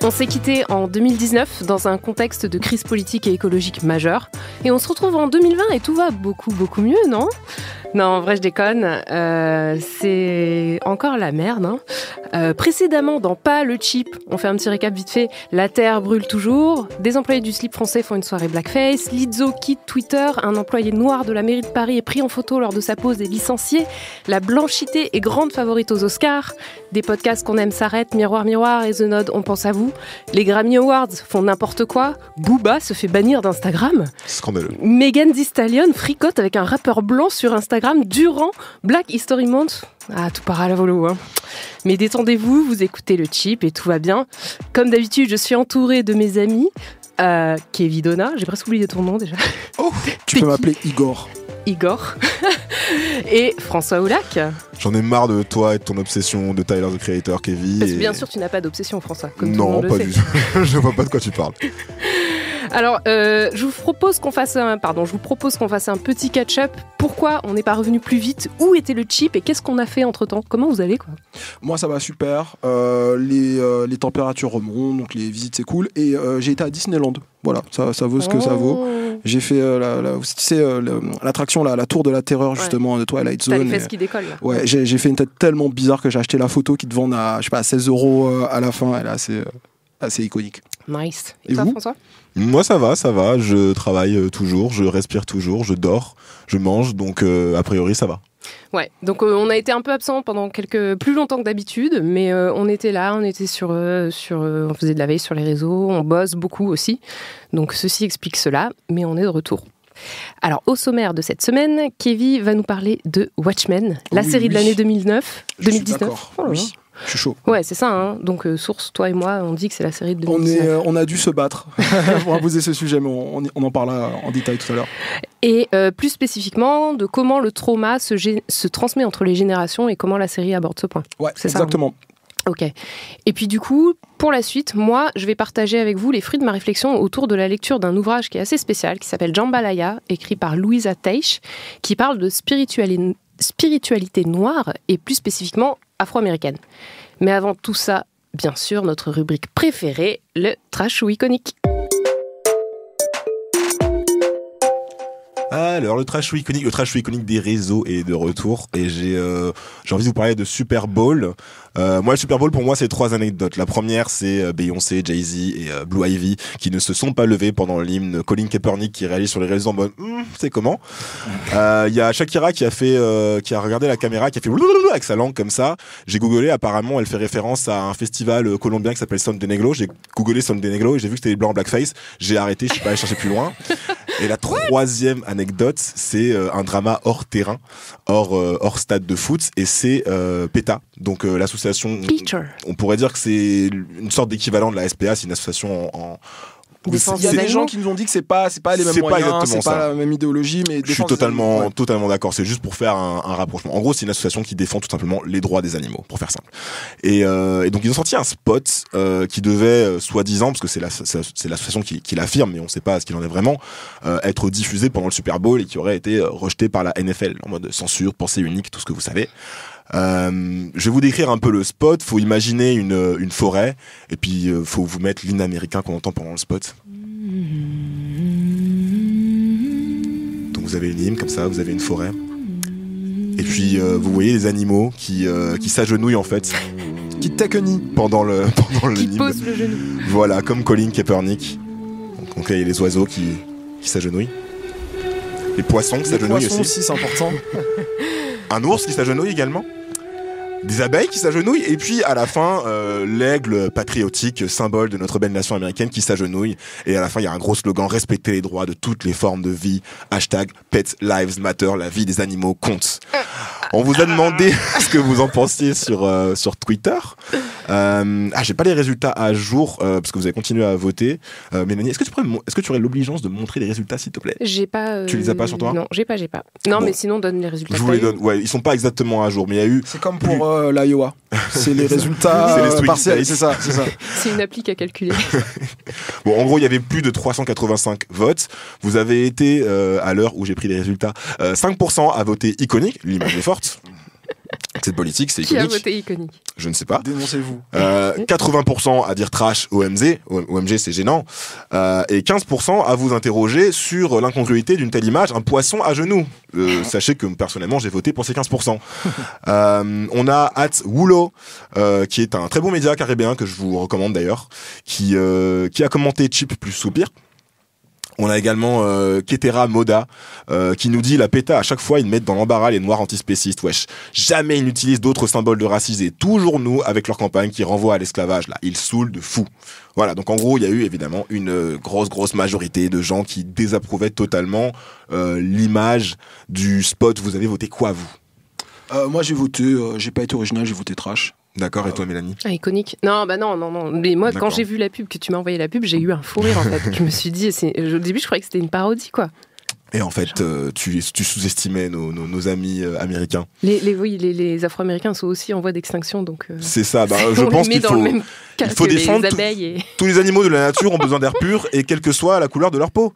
On s'est quitté en 2019 dans un contexte de crise politique et écologique majeure. Et on se retrouve en 2020 et tout va beaucoup mieux, non ? Non, en vrai, je déconne. C'est encore la merde. Précédemment, dans Pas le Chip, on fait un petit récap vite fait. La Terre brûle toujours. Des employés du slip français font une soirée blackface. Lizzo quitte Twitter. Un employé noir de la mairie de Paris est pris en photo lors de sa pause et licencié. La blanchité est grande favorite aux Oscars. Des podcasts qu'on aime s'arrêtent. Miroir, miroir et The Nod, on pense à vous. Les Grammy Awards font n'importe quoi. Booba se fait bannir d'Instagram. Scandaleux. Megan Thee Stallion fricote avec un rappeur blanc sur Instagram durant Black History Month. Ah, tout part à la volo, hein. Mais détendez-vous, vous écoutez le Chip et tout va bien. Comme d'habitude, je suis entourée de mes amis. Kevin Donna, j'ai presque oublié ton nom déjà. Oh, tu peux m'appeler Igor. Igor. Et François Oulac. J'en ai marre de toi et de ton obsession de Tyler the Creator, Kevin. Parce que bien sûr, tu n'as pas d'obsession, François. Comme tout le non, monde pas le du sait. tout. Je vois pas de quoi tu parles. Alors, je vous propose qu'on fasse un petit catch-up. Pourquoi on n'est pas revenu plus vite ? Où était le Chip et qu'est-ce qu'on a fait entre-temps ? Comment vous allez, quoi ? Moi, ça va super. Les températures remontent, donc les visites, c'est cool. Et j'ai été à Disneyland. Voilà, ça vaut ce que ça vaut. J'ai fait l'attraction, la tour de la terreur, justement, de Twilight Zone. T'as les fesses qui décollent, là. Ouais, j'ai fait une tête tellement bizarre que j'ai acheté la photo qui te vendent à 16 € à la fin. Elle est assez iconique. Nice. Et toi, vous ? François ? Moi, ça va. Je travaille toujours, je respire toujours, je dors, je mange, donc a priori, ça va. Ouais, donc on a été un peu absent pendant plus longtemps que d'habitude, mais on était là, on était on faisait de la veille sur les réseaux, on bosse beaucoup aussi, donc ceci explique cela, mais on est de retour. Alors, au sommaire de cette semaine, Kevin va nous parler de Watchmen, la série de l'année 2019. Je suis d'accord, Oh là là. oui. Je suis chaud. Ouais, c'est ça, hein. Donc source, toi et moi, on dit que c'est la série de 2019. On a dû se battre pour imposer ce sujet, mais on en parlera en détail tout à l'heure. Et plus spécifiquement, de comment le trauma se transmet entre les générations et comment la série aborde ce point. Ouais, c'est exactement. Ça, hein. Ok. Et puis du coup, pour la suite, moi, je vais partager avec vous les fruits de ma réflexion autour de la lecture d'un ouvrage qui est assez spécial, qui s'appelle Jambalaya, écrit par Louisa Teich, qui parle de spiritualité noire et plus spécifiquement afro-américaine. Mais avant tout ça, bien sûr, notre rubrique préférée, le trash ou iconique. Alors, le trash ou iconique des réseaux est de retour et j'ai envie de vous parler de Super Bowl. Moi, le Super Bowl, pour moi, c'est 3 anecdotes. La première, c'est Beyoncé, Jay-Z et Blue Ivy qui ne se sont pas levés pendant l'hymne. Colin Kaepernick qui réalise sur les réseaux en mode c'est comment. Il y a Shakira qui a regardé la caméra, qui a fait avec sa langue comme ça. J'ai googlé, apparemment, elle fait référence à un festival colombien qui s'appelle Son de Negro. J'ai googlé Son de Negro et j'ai vu que c'était les blancs en blackface. J'ai arrêté, je suis pas allé chercher plus loin. Et la troisième anecdote, c'est un drama hors terrain, hors stade de foot, et c'est PETA, donc l'association. On pourrait dire que c'est une sorte d'équivalent de la SPA, c'est une association Il y a des gens qui nous ont dit que c'est pas les mêmes moyens, c'est pas la même idéologie, mais je suis totalement d'accord. C'est juste pour faire un rapprochement. En gros, c'est une association qui défend tout simplement les droits des animaux, pour faire simple. Et donc ils ont sorti un spot qui devait, soi-disant, parce que c'est l'association qui l'affirme, mais on sait pas ce qu'il en est vraiment, être diffusé pendant le Super Bowl et qui aurait été rejeté par la NFL en mode censure, pensée unique, tout ce que vous savez. Je vais vous décrire un peu le spot. Faut imaginer une forêt et puis faut vous mettre l'hymne américain qu'on entend pendant le spot. Donc vous avez une hymne comme ça, vous avez une forêt et puis vous voyez les animaux qui s'agenouillent en fait, qui t'accueillent pendant le qui hymne. pose le genou. Voilà, comme Colin Kaepernick. Donc il y a les oiseaux qui s'agenouillent. Les poissons qui s'agenouillent aussi. C'est important. Un ours qui s'agenouille également. Des abeilles qui s'agenouillent. Et puis à la fin, l'aigle patriotique, symbole de notre belle nation américaine, qui s'agenouille. Et à la fin, il y a un gros slogan: respecter les droits de toutes les formes de vie. #Pet Lives Matter, la vie des animaux compte. On vous a demandé ce que vous en pensiez sur Twitter. J'ai pas les résultats à jour parce que vous avez continué à voter. Mélanie, est-ce que tu aurais l'obligeance de montrer les résultats, s'il te plaît? J'ai pas. Tu les as pas sur toi? Non, j'ai pas. Non, bon. Mais sinon donne les résultats. Je vous les donne. Ouais, ils sont pas exactement à jour, mais il y a eu. C'est comme pour l'Iowa. C'est les résultats partiels. C'est ça. C'est une appli à calculer. Bon, en gros, il y avait plus de 385 votes. Vous avez été, à l'heure où j'ai pris les résultats, 5% à voter iconique. L'image est forte. Cette politique, c'est Qui iconique. a voté iconique? Je ne sais pas. Dénoncez-vous. 80% à dire trash OMG. OMG, c'est gênant. Et 15% à vous interroger sur l'incongruité d'une telle image, un poisson à genoux. Sachez que personnellement, j'ai voté pour ces 15%. On a @Wulo, qui est un très bon média caribéen que je vous recommande d'ailleurs, qui a commenté Chip plus soupir. On a également Ketera Moda qui nous dit la PETA à chaque fois ils mettent dans l'embarras les noirs antispécistes. Wesh, jamais ils n'utilisent d'autres symboles de racisme et toujours nous avec leur campagne qui renvoie à l'esclavage là. Ils saoulent de fou. Voilà, donc en gros il y a eu évidemment une grosse majorité de gens qui désapprouvaient totalement l'image du spot. Vous avez voté quoi vous? Moi j'ai voté, j'ai pas été original, j'ai voté trash. D'accord, et toi Mélanie? Iconique. Non, non. Mais moi, D'accord. quand j'ai vu la pub, que tu m'as envoyé la pub, j'ai eu un fou rire en fait. Je me suis dit, au début, je croyais que c'était une parodie, quoi. Et en fait, tu sous-estimais nos amis américains. Les Afro-Américains sont aussi en voie d'extinction, donc. C'est ça. Je on pense les met qu'il dans faut. le même cas Il faut que défendre les abeilles. tous les animaux de la nature ont besoin d'air pur et quelle que soit la couleur de leur peau.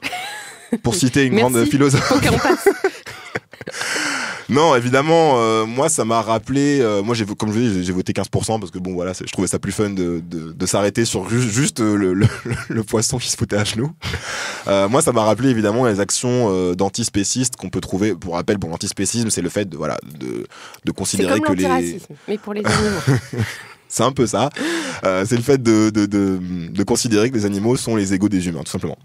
Pour citer une grande philosophe. Faut qu'on passe. Non, évidemment, moi ça m'a rappelé. Moi, comme je vous dis, j'ai voté 15% parce que bon, voilà, je trouvais ça plus fun de s'arrêter sur juste le poisson qui se foutait à genoux. Moi, ça m'a rappelé évidemment les actions d'antispécistes qu'on peut trouver. Pour rappel, bon, l'antispécisme, c'est le fait de considérer c'est comme que l'antiracisme, mais pour les animaux. C'est un peu ça. C'est le fait de considérer que les animaux sont les égaux des humains, tout simplement.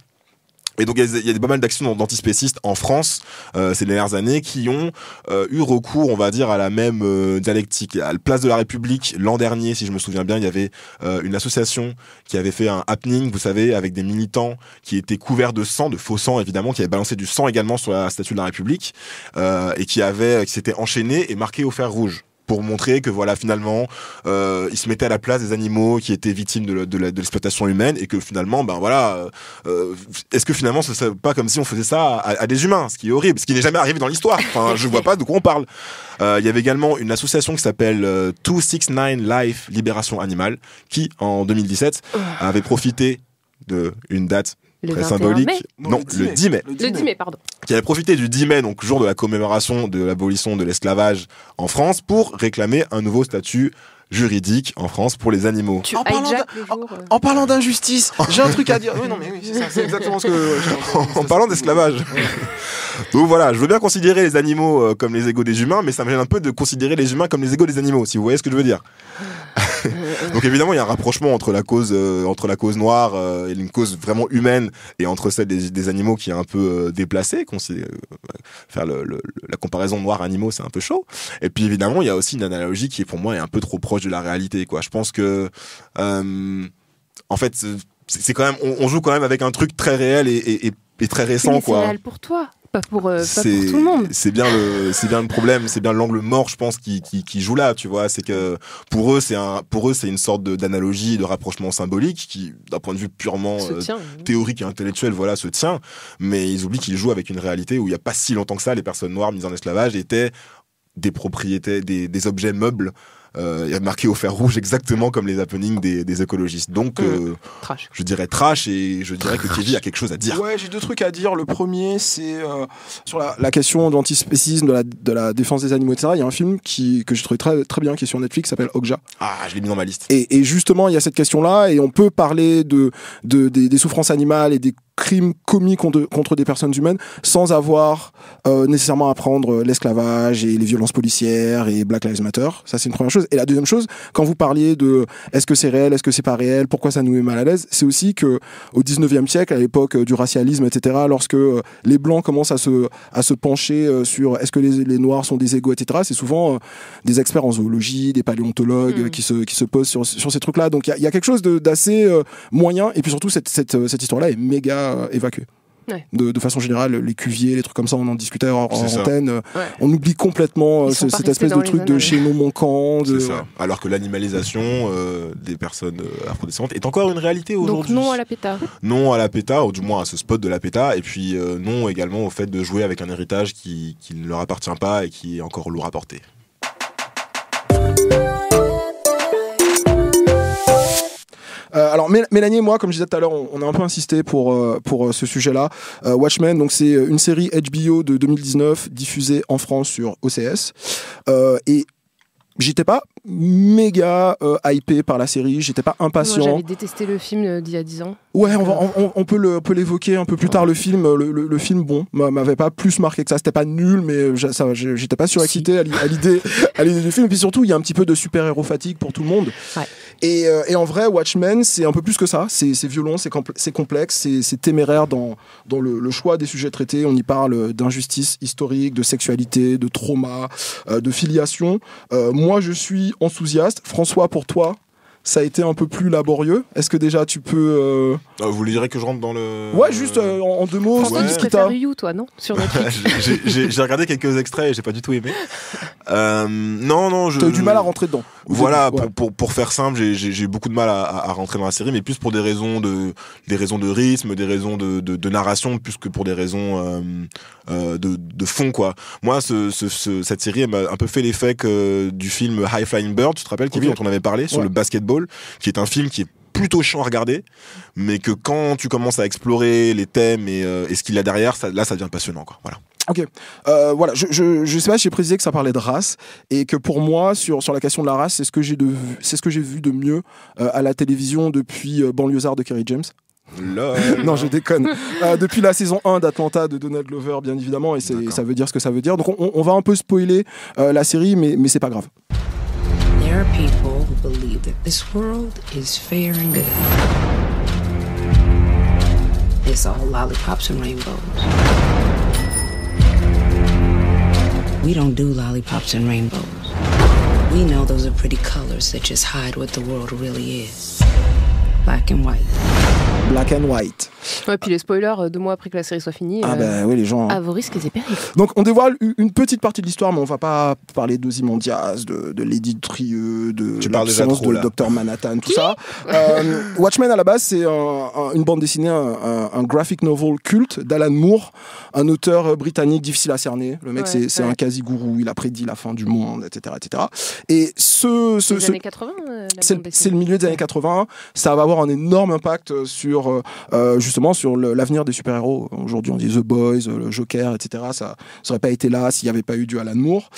Et donc il y a pas mal d'actions d'antispécistes en France ces dernières années qui ont eu recours, on va dire, à la même dialectique. À la place de la République, l'an dernier, si je me souviens bien, il y avait une association qui avait fait un happening, vous savez, avec des militants qui étaient couverts de sang, de faux sang évidemment, qui avaient balancé du sang également sur la statue de la République et qui s'étaient enchaînés et marqués au fer rouge. Pour montrer que voilà finalement ils se mettaient à la place des animaux qui étaient victimes de l'exploitation humaine et que finalement est-ce que finalement ce serait pas comme si on faisait ça à des humains, ce qui est horrible, ce qui n'est jamais arrivé dans l'histoire. Enfin, je vois pas de quoi on parle. Il y avait également une association qui s'appelle 269 Life Libération Animale qui en 2017 avait profité d'une date très symbolique. Mai. Non, le 10 mai. Le 10 mai, pardon. Qui avait profité du 10 mai, donc jour de la commémoration de l'abolition de l'esclavage en France, pour réclamer un nouveau statut juridique en France pour les animaux. En parlant d'injustice, j'ai un truc à dire. Oui, c'est ça, c'est exactement ce que. En parlant d'esclavage. Donc voilà, je veux bien considérer les animaux comme les égaux des humains, mais ça me gêne un peu de considérer les humains comme les égaux des animaux, si vous voyez ce que je veux dire. Donc évidemment, il y a un rapprochement entre la cause noire et une cause vraiment humaine et entre celle des animaux qui est un peu déplacée. Faire la comparaison noir-animaux, c'est un peu chaud. Et puis évidemment, il y a aussi une analogie qui, pour moi, est un peu trop proche de la réalité, quoi. Je pense que, en fait, c'est quand même, on joue quand même avec un truc très réel et très récent, mais quoi. C'est réel pour toi. Pas pour tout le monde. C'est bien le problème, c'est bien l'angle mort, je pense, qui joue là, tu vois. C'est que pour eux, c'est une sorte d'analogie, de rapprochement symbolique qui, d'un point de vue purement théorique et intellectuel, voilà, se tient. Mais ils oublient qu'ils jouent avec une réalité où il y a pas si longtemps que ça, les personnes noires mises en esclavage étaient des propriétés, des objets meubles. Marqué au fer rouge exactement comme les happenings des écologistes. Donc je dirais trash et je dirais que Kevin a quelque chose à dire. Ouais, j'ai deux trucs à dire. Le premier, c'est sur la question de l'antispécisme, de la défense des animaux, etc. Il y a un film que j'ai trouvé très, très bien qui est sur Netflix qui s'appelle Okja. Ah, je l'ai mis dans ma liste. Et justement, il y a cette question-là et on peut parler des souffrances animales et des crimes commis contre des personnes humaines sans avoir nécessairement à prendre l'esclavage et les violences policières et Black Lives Matter. Ça, c'est une première chose. Et la deuxième chose, quand vous parliez de est-ce que c'est réel, est-ce que c'est pas réel, pourquoi ça nous met mal à l'aise, c'est aussi que au 19e siècle, à l'époque du racialisme, etc., lorsque les Blancs commencent à se pencher sur est-ce que les Noirs sont des égaux, etc., c'est souvent des experts en zoologie, des paléontologues qui se posent sur ces trucs-là. Donc il y a quelque chose d'assez moyen, et puis surtout cette histoire-là est méga évacuée. Ouais. De façon générale, les cuviers, les trucs comme ça, on en discutait en antenne. On oublie complètement cette espèce de truc de chez nos manquants. C'est ça. Alors que l'animalisation des personnes afrodescendantes est encore une réalité aujourd'hui. Donc non à la PETA. Non à la PETA, ou du moins à ce spot de la PETA, et puis non également au fait de jouer avec un héritage qui ne leur appartient pas et qui est encore lourd à porter. Alors Mélanie et moi, comme je disais tout à l'heure, on a un peu insisté pour ce sujet-là. Watchmen, donc c'est une série HBO de 2019 diffusée en France sur OCS. Et j'étais pas méga hypé par la série, j'étais pas impatient. Moi, j'avais détesté le film d'il y a 10 ans. Ouais, on peut l'évoquer un peu plus tard. Le film, le film, bon, m'avait pas plus marqué que ça. C'était pas nul, mais j'étais pas surexcité à l'idée du film. Et puis surtout, il y a un petit peu de super-héros fatigue pour tout le monde. Ouais. Et en vrai, Watchmen, c'est un peu plus que ça. C'est violent, c'est complexe, c'est téméraire dans le choix des sujets traités. On y parle d'injustice historique, de sexualité, de trauma, de filiation. Moi, je suis enthousiaste. François, pour toi, ça a été un peu plus laborieux. Est-ce que déjà tu peux... Vous voulez dire que je rentre dans le... Ouais, juste en 2 mots. François, tu préfères You, toi, non? Sur Netflix. J'ai regardé quelques extraits et j'ai pas du tout aimé. Non, t'as eu du mal à rentrer dedans. Voilà, pour faire simple, j'ai eu beaucoup de mal à rentrer dans la série, mais plus pour des raisons de rythme, des raisons de narration, plus que pour des raisons de fond, quoi. Moi, cette série, elle m'a un peu fait l'effet du film High Flying Bird, tu te rappelles, Kevin, dont on avait parlé, sur le basketball, qui est un film qui est plutôt chiant à regarder, mais que quand tu commences à explorer les thèmes et ce qu'il y a derrière, ça devient passionnant, quoi. Voilà. Ok, voilà, je sais pas si j'ai précisé que ça parlait de race et que pour moi sur la question de la race, c'est ce que j'ai vu de mieux à la télévision depuis Banlieusard de Kerry James. Non, je déconne. Depuis la saison 1 d'Atlanta de Donald Glover, bien évidemment, et ça veut dire ce que ça veut dire. Donc on va un peu spoiler la série, mais c'est pas grave. There are people who believe that this world is fair and good. It's all lollipops and rainbows. We don't do lollipops and rainbows. We know those are pretty colors that just hide what the world really is. Black and white. Black and white. Ouais, puis les spoilers 2 mois après que la série soit finie. Oui, les gens. À vos risques et périls. Donc on dévoile une petite partie de l'histoire, mais on va pas parler d'Ozymandias, de Lady Trieux, de l'absence de Dr Manhattan, tout ça. Watchmen à la base, c'est une bande dessinée, un graphic novel culte d'Alan Moore, un auteur britannique difficile à cerner. Le mec, c'est un quasi-gourou, il a prédit la fin du monde, etc., etc. Et les années 80, c'est le milieu des années 80. Ça va avoir un énorme impact sur justement sur l'avenir des super-héros. Aujourd'hui, on dit The Boys, le Joker, etc. Ça n'aurait pas été là s'il n'y avait pas eu du Alan Moore.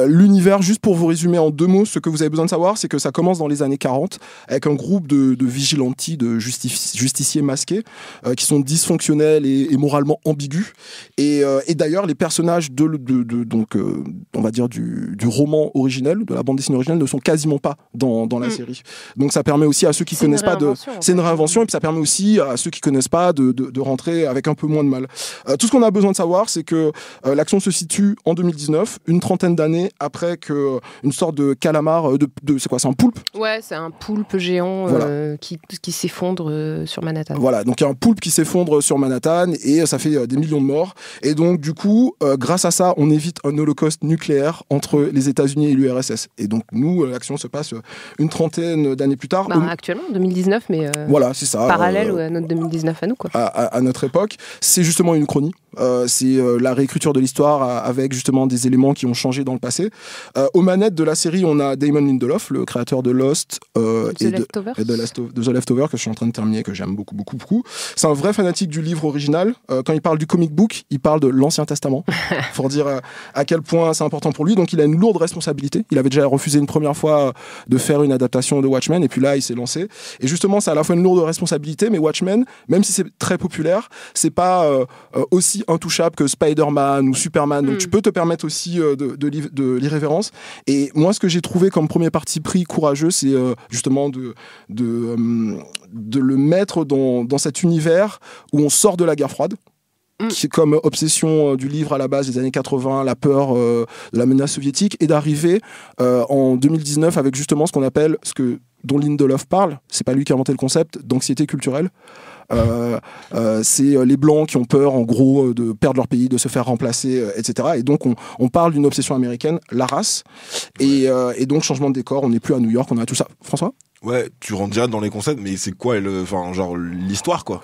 L'univers, juste pour vous résumer en 2 mots, ce que vous avez besoin de savoir, c'est que ça commence dans les années 40 avec un groupe de vigilantes, de justiciers masqués qui sont dysfonctionnels et moralement ambigus. Et d'ailleurs, les personnages donc, on va dire du roman originel, de la bande dessinée originelle, ne sont quasiment pas dans la série. Donc ça permet aussi à ceux qui connaissent pas c'est une réinvention, et puis ça permet aussi à ceux qui connaissent pas de rentrer avec un peu moins de mal. Tout ce qu'on a besoin de savoir, c'est que l'action se situe en 2019, une trentaine d'années après que une sorte de calamar, c'est quoi, c'est un poulpe ? Ouais, c'est un poulpe géant qui s'effondre sur Manhattan. Voilà, donc il y a un poulpe qui s'effondre sur Manhattan et ça fait des millions de morts. Et donc du coup, grâce à ça, on évite un holocauste nucléaire entre les États-Unis et l'URSS. Et donc nous, l'action se passe une trentaine d'années plus tard. Actuellement, 2019, mais voilà, c'est ça. Parallèle à notre 2019 à nous, quoi. À notre époque, c'est justement une chronie. C'est la réécriture de l'histoire avec justement des éléments qui ont changé dans le passé. Aux manettes de la série, on a Damon Lindelof, le créateur de Lost et de The Leftovers, que je suis en train de terminer, que j'aime beaucoup, beaucoup, beaucoup. C'est un vrai fanatique du livre original. Quand il parle du comic book, il parle de l'Ancien Testament, pour dire à quel point c'est important pour lui. Donc il a une lourde responsabilité. Il avait déjà refusé une première fois de faire une adaptation de Watchmen, et puis là, il s'est lancé. Et justement, c'est à la fois une lourde responsabilité, mais Watchmen, même si c'est très populaire, c'est pas aussi intouchable que Spider-Man ou Superman. Donc tu peux te permettre aussi de l'irrévérence. Et moi, ce que j'ai trouvé comme premier parti pris courageux, c'est justement de le mettre dans cet univers où on sort de la guerre froide, qui est comme obsession du livre à la base des années 80, la peur de la menace soviétique, et d'arriver en 2019 avec justement ce qu'on appelle, dont Lindelof parle, c'est pas lui qui a inventé le concept, d'anxiété culturelle. C'est les blancs qui ont peur en gros de perdre leur pays, de se faire remplacer, etc. Et donc on parle d'une obsession américaine, la race, et donc changement de décor, on n'est plus à New York, on a tout ça. François ? Ouais, tu rentres déjà dans les concepts, mais c'est quoi l'histoire, quoi?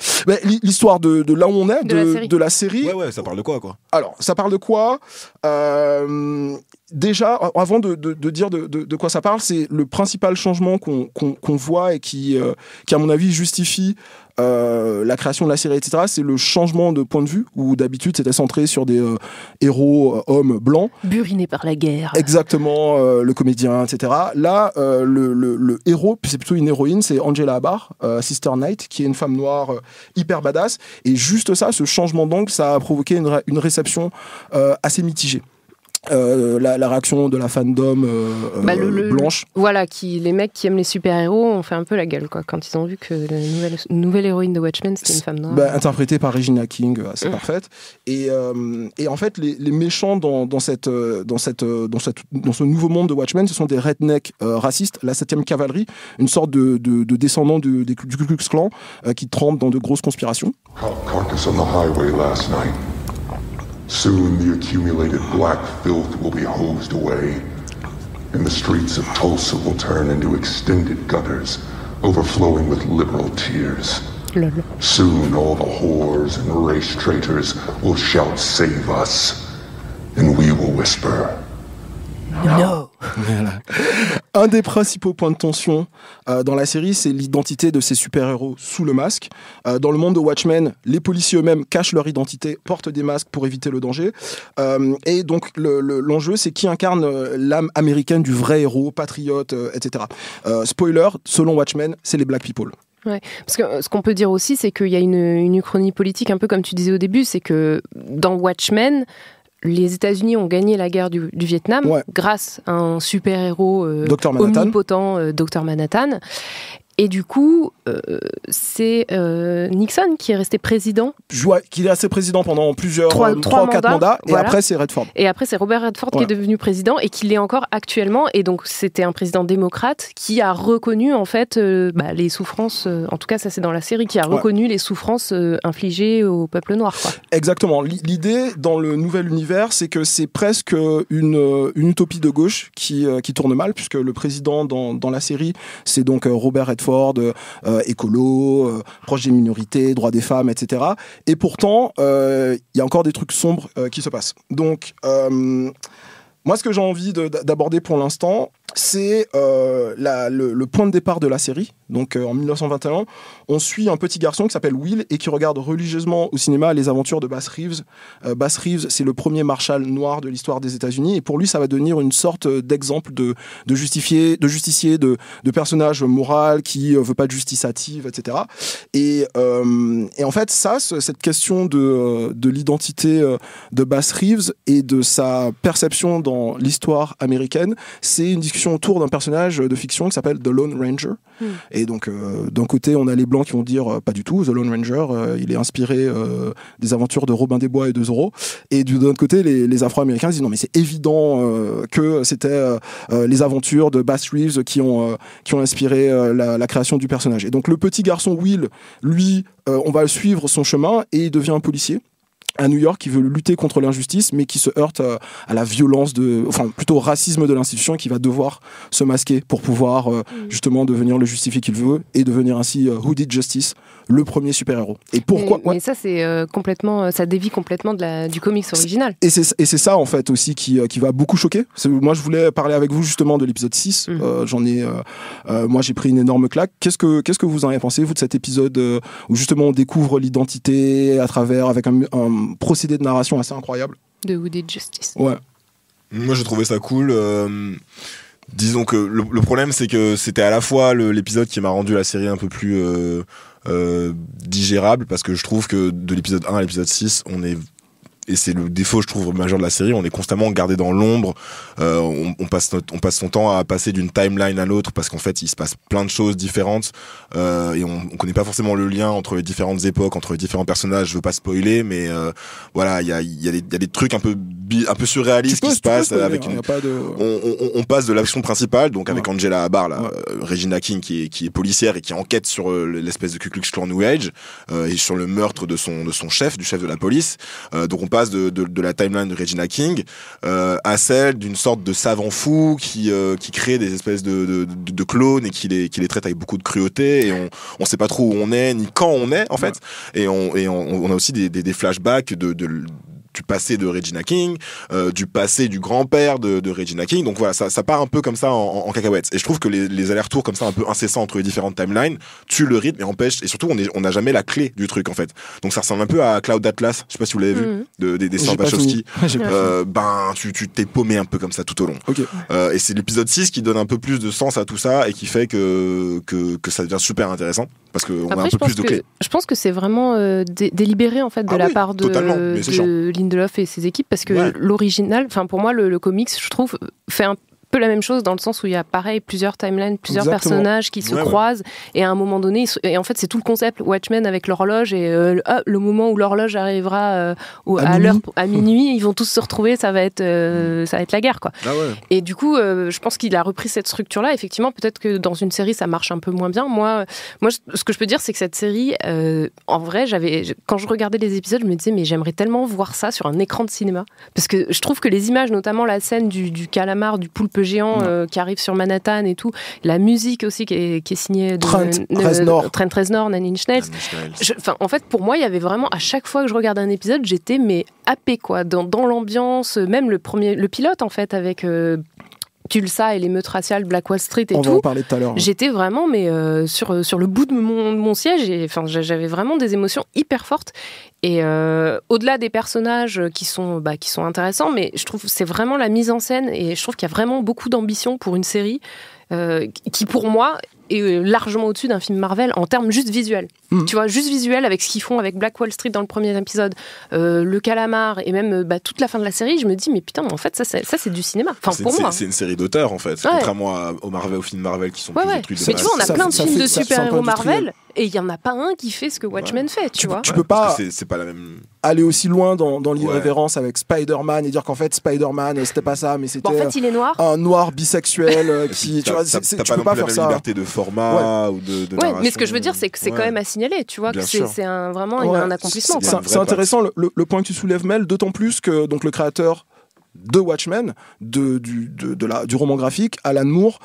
L'histoire de là où on est, de la série. Ouais, ça parle de quoi? Alors, ça parle de quoi? déjà, avant de dire de quoi ça parle, c'est le principal changement qu'on voit et qui, à mon avis, justifie la création de la série, etc. C'est le changement de point de vue, où d'habitude c'était centré sur des héros hommes blancs. Burinés par la guerre. Exactement, le comédien, etc. Là, le héros, c'est plutôt une héroïne, c'est Angela Abar, Sister Night, qui est une femme noire hyper badass. Et juste ça, ce changement d'angle, ça a provoqué une réception assez mitigée. La réaction de la fandom blanche. Voilà, les mecs qui aiment les super-héros ont fait un peu la gueule quoi, quand ils ont vu que la nouvelle héroïne de Watchmen, c'était une femme noire. Interprétée par Regina King, assez parfaite. Et en fait, les méchants dans ce nouveau monde de Watchmen, ce sont des rednecks racistes, la 7e cavalerie, une sorte de descendants du Ku Klux Klan qui trempent dans de grosses conspirations. Carcass on the highway last night. Soon the accumulated black filth will be hosed away, and the streets of Tulsa will turn into extended gutters, overflowing with liberal tears. Soon all the whores and race traitors will shout, "Save us," and we will whisper, No. Voilà. Un des principaux points de tension dans la série, c'est l'identité de ces super-héros sous le masque. Dans le monde de Watchmen, les policiers eux-mêmes cachent leur identité, portent des masques pour éviter le danger. Et donc l'enjeu, c'est qui incarne l'âme américaine du vrai héros, patriote, etc. Spoiler, selon Watchmen, c'est les Black People. Ouais, parce que ce qu'on peut dire aussi, c'est qu'il y a une uchronie politique, un peu comme tu disais au début, c'est que dans Watchmen, les États-Unis ont gagné la guerre du Vietnam grâce à un super-héros omnipotent, Dr Manhattan. Et du coup, c'est Nixon qui est resté président. Qui est resté président pendant plusieurs 3-4 mandats. Et voilà. Après, c'est Redford. Et après, c'est Robert Redford qui est devenu président et qui l'est encore actuellement. Et donc, c'était un président démocrate qui a reconnu, en fait, les souffrances, en tout cas, ça c'est dans la série, qui a reconnu les souffrances infligées au peuple noir. Quoi. Exactement. L'idée, dans le nouvel univers, c'est que c'est presque une utopie de gauche qui tourne mal, puisque le président dans la série, c'est donc Robert Redford, écolo, proche des minorités, droits des femmes, etc. Et pourtant, il y a encore des trucs sombres qui se passent. Donc, moi, ce que j'ai envie d'aborder pour l'instant, c'est le point de départ de la série. Donc, en 1921, on suit un petit garçon qui s'appelle Will et qui regarde religieusement au cinéma les aventures de Bass Reeves. Bass Reeves, c'est le premier marshal noir de l'histoire des États-Unis. Et pour lui, ça va devenir une sorte d'exemple de justicier, de personnage moral qui veut pas de justice hâtive, etc. Et en fait, cette question de l'identité de Bass Reeves et de sa perception dans l'histoire américaine, c'est une discussion autour d'un personnage de fiction qui s'appelle The Lone Ranger. Et donc, d'un côté, on a les Blancs qui vont dire pas du tout, The Lone Ranger, il est inspiré des aventures de Robin des Bois et de Zorro. Et de l'autre côté, les Afro-Américains disent non, mais c'est évident que c'était les aventures de Bass Reeves qui ont inspiré la création du personnage. Et donc, le petit garçon Will, lui, on va suivre son chemin et il devient un policier à New York qui veut lutter contre l'injustice mais qui se heurte à la violence plutôt au racisme de l'institution et qui va devoir se masquer pour pouvoir justement devenir le justifié qu'il veut et devenir ainsi Who Did Justice, le premier super-héros. Et pourquoi mais ça c'est complètement, ça dévie complètement du comics original. Et c'est ça en fait aussi qui va beaucoup choquer. Moi je voulais parler avec vous justement de l'épisode 6. Moi j'ai pris une énorme claque. Qu'est-ce que vous en avez pensé vous de cet épisode où justement on découvre l'identité avec un procédé de narration assez incroyable de Who Did Justice. Ouais. Moi j'ai trouvé ça cool. Disons que le problème c'est que c'était à la fois l'épisode qui m'a rendu la série un peu plus digérable, parce que je trouve que de l'épisode 1 à l'épisode 6 et c'est le défaut je trouve majeur de la série, on est constamment gardé dans l'ombre, on passe son temps à passer d'une timeline à l'autre parce qu'en fait il se passe plein de choses différentes et on connaît pas forcément le lien entre les différentes époques, entre les différents personnages. Je veux pas spoiler, mais voilà, il y a des trucs un peu surréalistes qui se passent avec on passe de l'action principale, donc avec Angela Abar, Regina King qui est policière et qui enquête sur l'espèce de Ku Klux Klan New Age et sur le meurtre de son chef, du chef de la police. Donc on passe de la timeline de Regina King à celle d'une sorte de savant fou qui crée des espèces de clones et qui les traite avec beaucoup de cruauté, et on sait pas trop où on est ni quand on est en fait, et on a aussi des flashbacks passé de Regina King, du passé du grand-père de Regina King. Donc voilà, ça part un peu comme ça en cacahuètes. Et je trouve que les allers-retours comme ça un peu incessants entre les différentes timelines tuent le rythme et empêchent. Et surtout, on n'a jamais la clé du truc en fait. Donc ça ressemble un peu à Cloud Atlas. Je sais pas si vous l'avez vu, des sœurs Wachowski. Tu t'es paumé un peu comme ça tout au long. Okay. Et c'est l'épisode 6 qui donne un peu plus de sens à tout ça et qui fait que ça devient super intéressant parce qu'on a un peu plus de clés. Je pense que c'est vraiment délibéré en fait de la part de Lindelof et ses équipes parce que l'original, enfin pour moi le comics, je trouve, fait un peu la même chose dans le sens où il y a pareil plusieurs timelines, plusieurs personnages qui se croisent et à un moment donné et en fait c'est tout le concept Watchmen avec l'horloge et le moment où l'horloge arrivera à minuit, ils vvont tous se retrouver, ça va être la guerre quoi. Et du coup je pense qu'il a repris cette structure là. Effectivement peut-être que dans une série ça marche un peu moins bien. Moi ce que je peux dire c'est que cette série en vrai quand je regardais les épisodes je me disais mais j'aimerais tellement voir ça sur un écran de cinéma parce que je trouve que les images, notamment la scène du calamar, du poulpe géant qui arrive sur Manhattan et tout, la musique aussi qui est signée de Trent Reznor, Nine Inch Nails. En fait pour moi il y avait vraiment, à chaque fois que je regardais un épisode j'étais happée quoi, dans l'ambiance, même le pilote en fait avec Tulsa et l'émeute raciale, Black Wall Street et on tout. va en parler tout à l'heure. J'étais vraiment sur le bout de mon siège et j'avais vraiment des émotions hyper fortes. Et au-delà des personnages qui sont intéressants, mais je trouve que c'est vraiment la mise en scène et je trouve qu'il y a vraiment beaucoup d'ambition pour une série qui pour moi est largement au-dessus d'un film Marvel en termes juste visuels. Tu vois, juste visuel avec ce qu'ils font avec Black Wall Street dans le premier épisode, le calamar et même toute la fin de la série, je me dis mais putain, en fait ça c'est du cinéma. Pour moi. C'est une série d'auteurs en fait, contrairement aux films Marvel qui sont plus des trucs de mais tu vois, on a plein de films de super-héros Marvel et il y en a pas un qui fait ce que Watchmen fait, tu vois. Tu peux pas c'est pas la même aller aussi loin dans l'irrévérence avec Spider-Man et dire qu'en fait Spider-Man c'était pas ça mais c'était en fait il est noir. Un noir bisexuel qui tu vois, t'as tu pas peux non pas plus faire la même ça. Liberté de format ou de narration. Mais ce que je veux dire c'est que c'est quand même à signaler, tu vois, que c'est vraiment un accomplissement. C'est intéressant le point que tu soulèves, Mel, d'autant plus que donc le créateur de Watchmen, du roman graphique, Alan Moore,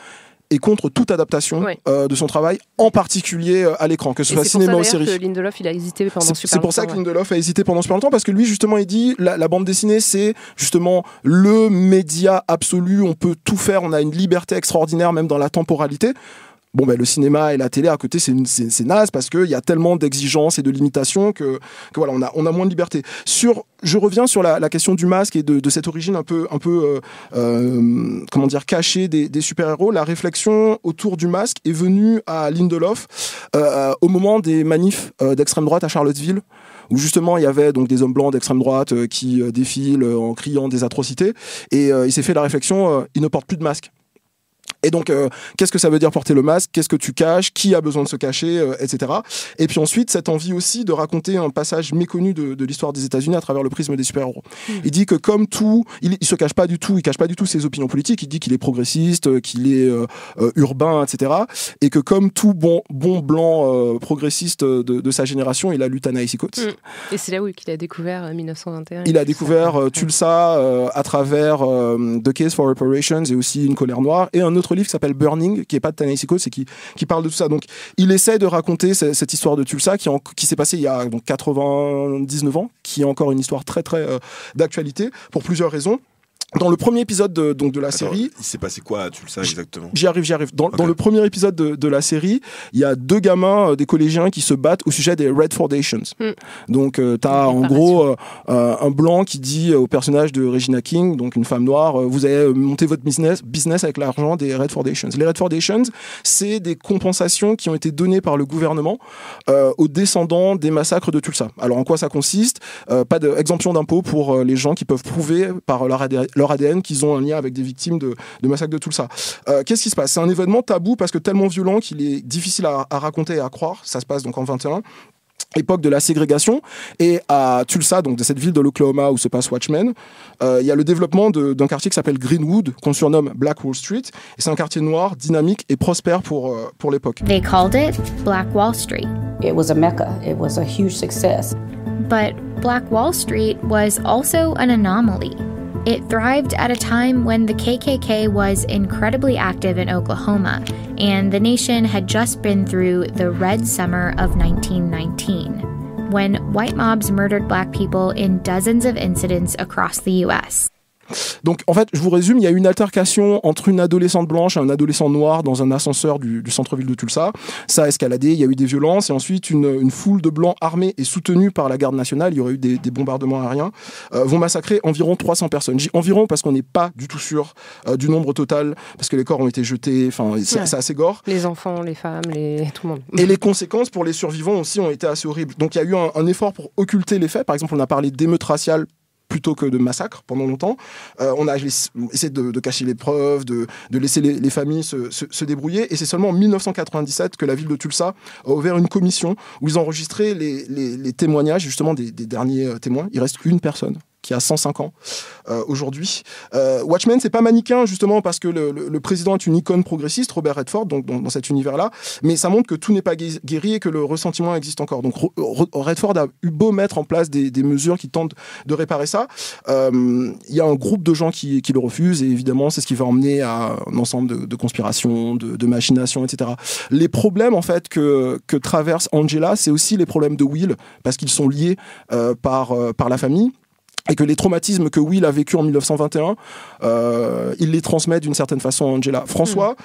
est contre toute adaptation de son travail, en particulier à l'écran, que ce soit cinéma ou série. C'est pour ça que Lindelof il a hésité pendant super longtemps. C'est pour ça que Lindelof a hésité pendant super longtemps, parce que lui justement il dit la bande dessinée c'est justement le média absolu, on peut tout faire, on a une liberté extraordinaire même dans la temporalité. Bon le cinéma et la télé à côté c'est naze parce qu'il y a tellement d'exigences et de limitations que voilà on a moins de liberté. Je reviens sur la question du masque et de cette origine un peu comment dire cachée des super-héros. La réflexion autour du masque est venue à Lindelof au moment des manifs d'extrême droite à Charlottesville, où justement il y avait donc des hommes blancs d'extrême droite qui défilent en criant des atrocités et il s'est fait la réflexion ils ne portent plus de masque. Et donc, qu'est-ce que ça veut dire porter le masque ? Qu'est-ce que tu caches ? Qui a besoin de se cacher, etc. Et puis ensuite, cette envie aussi de raconter un passage méconnu de l'histoire des États-Unis à travers le prisme des super-héros. Il dit que comme tout, il se cache pas du tout, il cache pas du tout ses opinions politiques. Il dit qu'il est progressiste, qu'il est urbain, etc. Et que comme tout bon blanc progressiste de sa génération, il a lu Ta-Nehisi Coates. Et c'est là où il a découvert 1921. Il a découvert Tulsa à travers The Case for Reparations et aussi Une colère noire et un autre livre qui s'appelle Burning, qui est pas de Ta-Nehisi Coates et qui parle de tout ça. Donc il essaie de raconter cette histoire de Tulsa qui s'est passée il y a donc 99 ans, qui est encore une histoire très très d'actualité pour plusieurs raisons. Dans le premier épisode de la série... Il s'est passé quoi à Tulsa exactement ? J'y arrive. Dans le premier épisode de la série, il y a deux gamins, des collégiens qui se battent au sujet des Red Foundations. Donc t'as en gros un blanc qui dit au personnage de Regina King, donc une femme noire, vous avez monté votre business avec l'argent des Red Foundations. Les Red Foundations, c'est des compensations qui ont été données par le gouvernement aux descendants des massacres de Tulsa. Alors en quoi ça consiste ? Pas d'exemption d'impôt pour les gens qui peuvent prouver par leur ADN qu'ils ont un lien avec des victimes de massacres de Tulsa. Qu'est-ce qui se passe ? C'est un événement tabou parce que tellement violent qu'il est difficile à raconter et à croire. Ça se passe donc en 21. Époque de la ségrégation, et à Tulsa, donc de cette ville de l'Oklahoma où se passe Watchmen, il y a le développement d'un quartier qui s'appelle Greenwood, qu'on surnomme Black Wall Street, et c'est un quartier noir, dynamique et prospère pour l'époque. They called it Black Wall Street. It was a mecca. It was a huge success. But Black Wall Street was also an anomaly. It thrived at a time when the KKK was incredibly active in Oklahoma, and the nation had just been through the Red Summer of 1919. when white mobs murdered black people in dozens of incidents across the US. Donc, en fait, je vous résume, il y a eu une altercation entre une adolescente blanche et un adolescent noir dans un ascenseur du centre-ville de Tulsa. Ça a escaladé, il y a eu des violences et ensuite une foule de blancs armés et soutenus par la garde nationale, il y aurait eu des bombardements aériens, vont massacrer environ 300 personnes. J'ai environ parce qu'on n'est pas du tout sûr du nombre total, parce que les corps ont été jetés, enfin, c'est assez gore. Les enfants, les femmes, tout le monde. Et les conséquences pour les survivants aussi ont été assez horribles. Donc, il y a eu un effort pour occulter les faits. Par exemple, on a parlé d'émeutes raciales plutôt que de massacres pendant longtemps. On a essayé de cacher les preuves, de laisser les familles se débrouiller. Et c'est seulement en 1997 que la ville de Tulsa a ouvert une commission où ils ont enregistré les témoignages justement des derniers témoins. Il reste une personne qui a 105 ans aujourd'hui. Watchmen, c'est pas manichéen justement parce que le président est une icône progressiste, Robert Redford, donc dans cet univers-là, mais ça montre que tout n'est pas guéri et que le ressentiment existe encore. Donc Redford a eu beau mettre en place des mesures qui tentent de réparer ça. Il y a un groupe de gens qui le refusent et évidemment c'est ce qui va emmener à un ensemble de conspirations, de machinations, etc. Les problèmes en fait que traverse Angela, c'est aussi les problèmes de Will parce qu'ils sont liés par la famille. Et que les traumatismes que Will a vécu en 1921, il les transmet d'une certaine façon à Angela. François,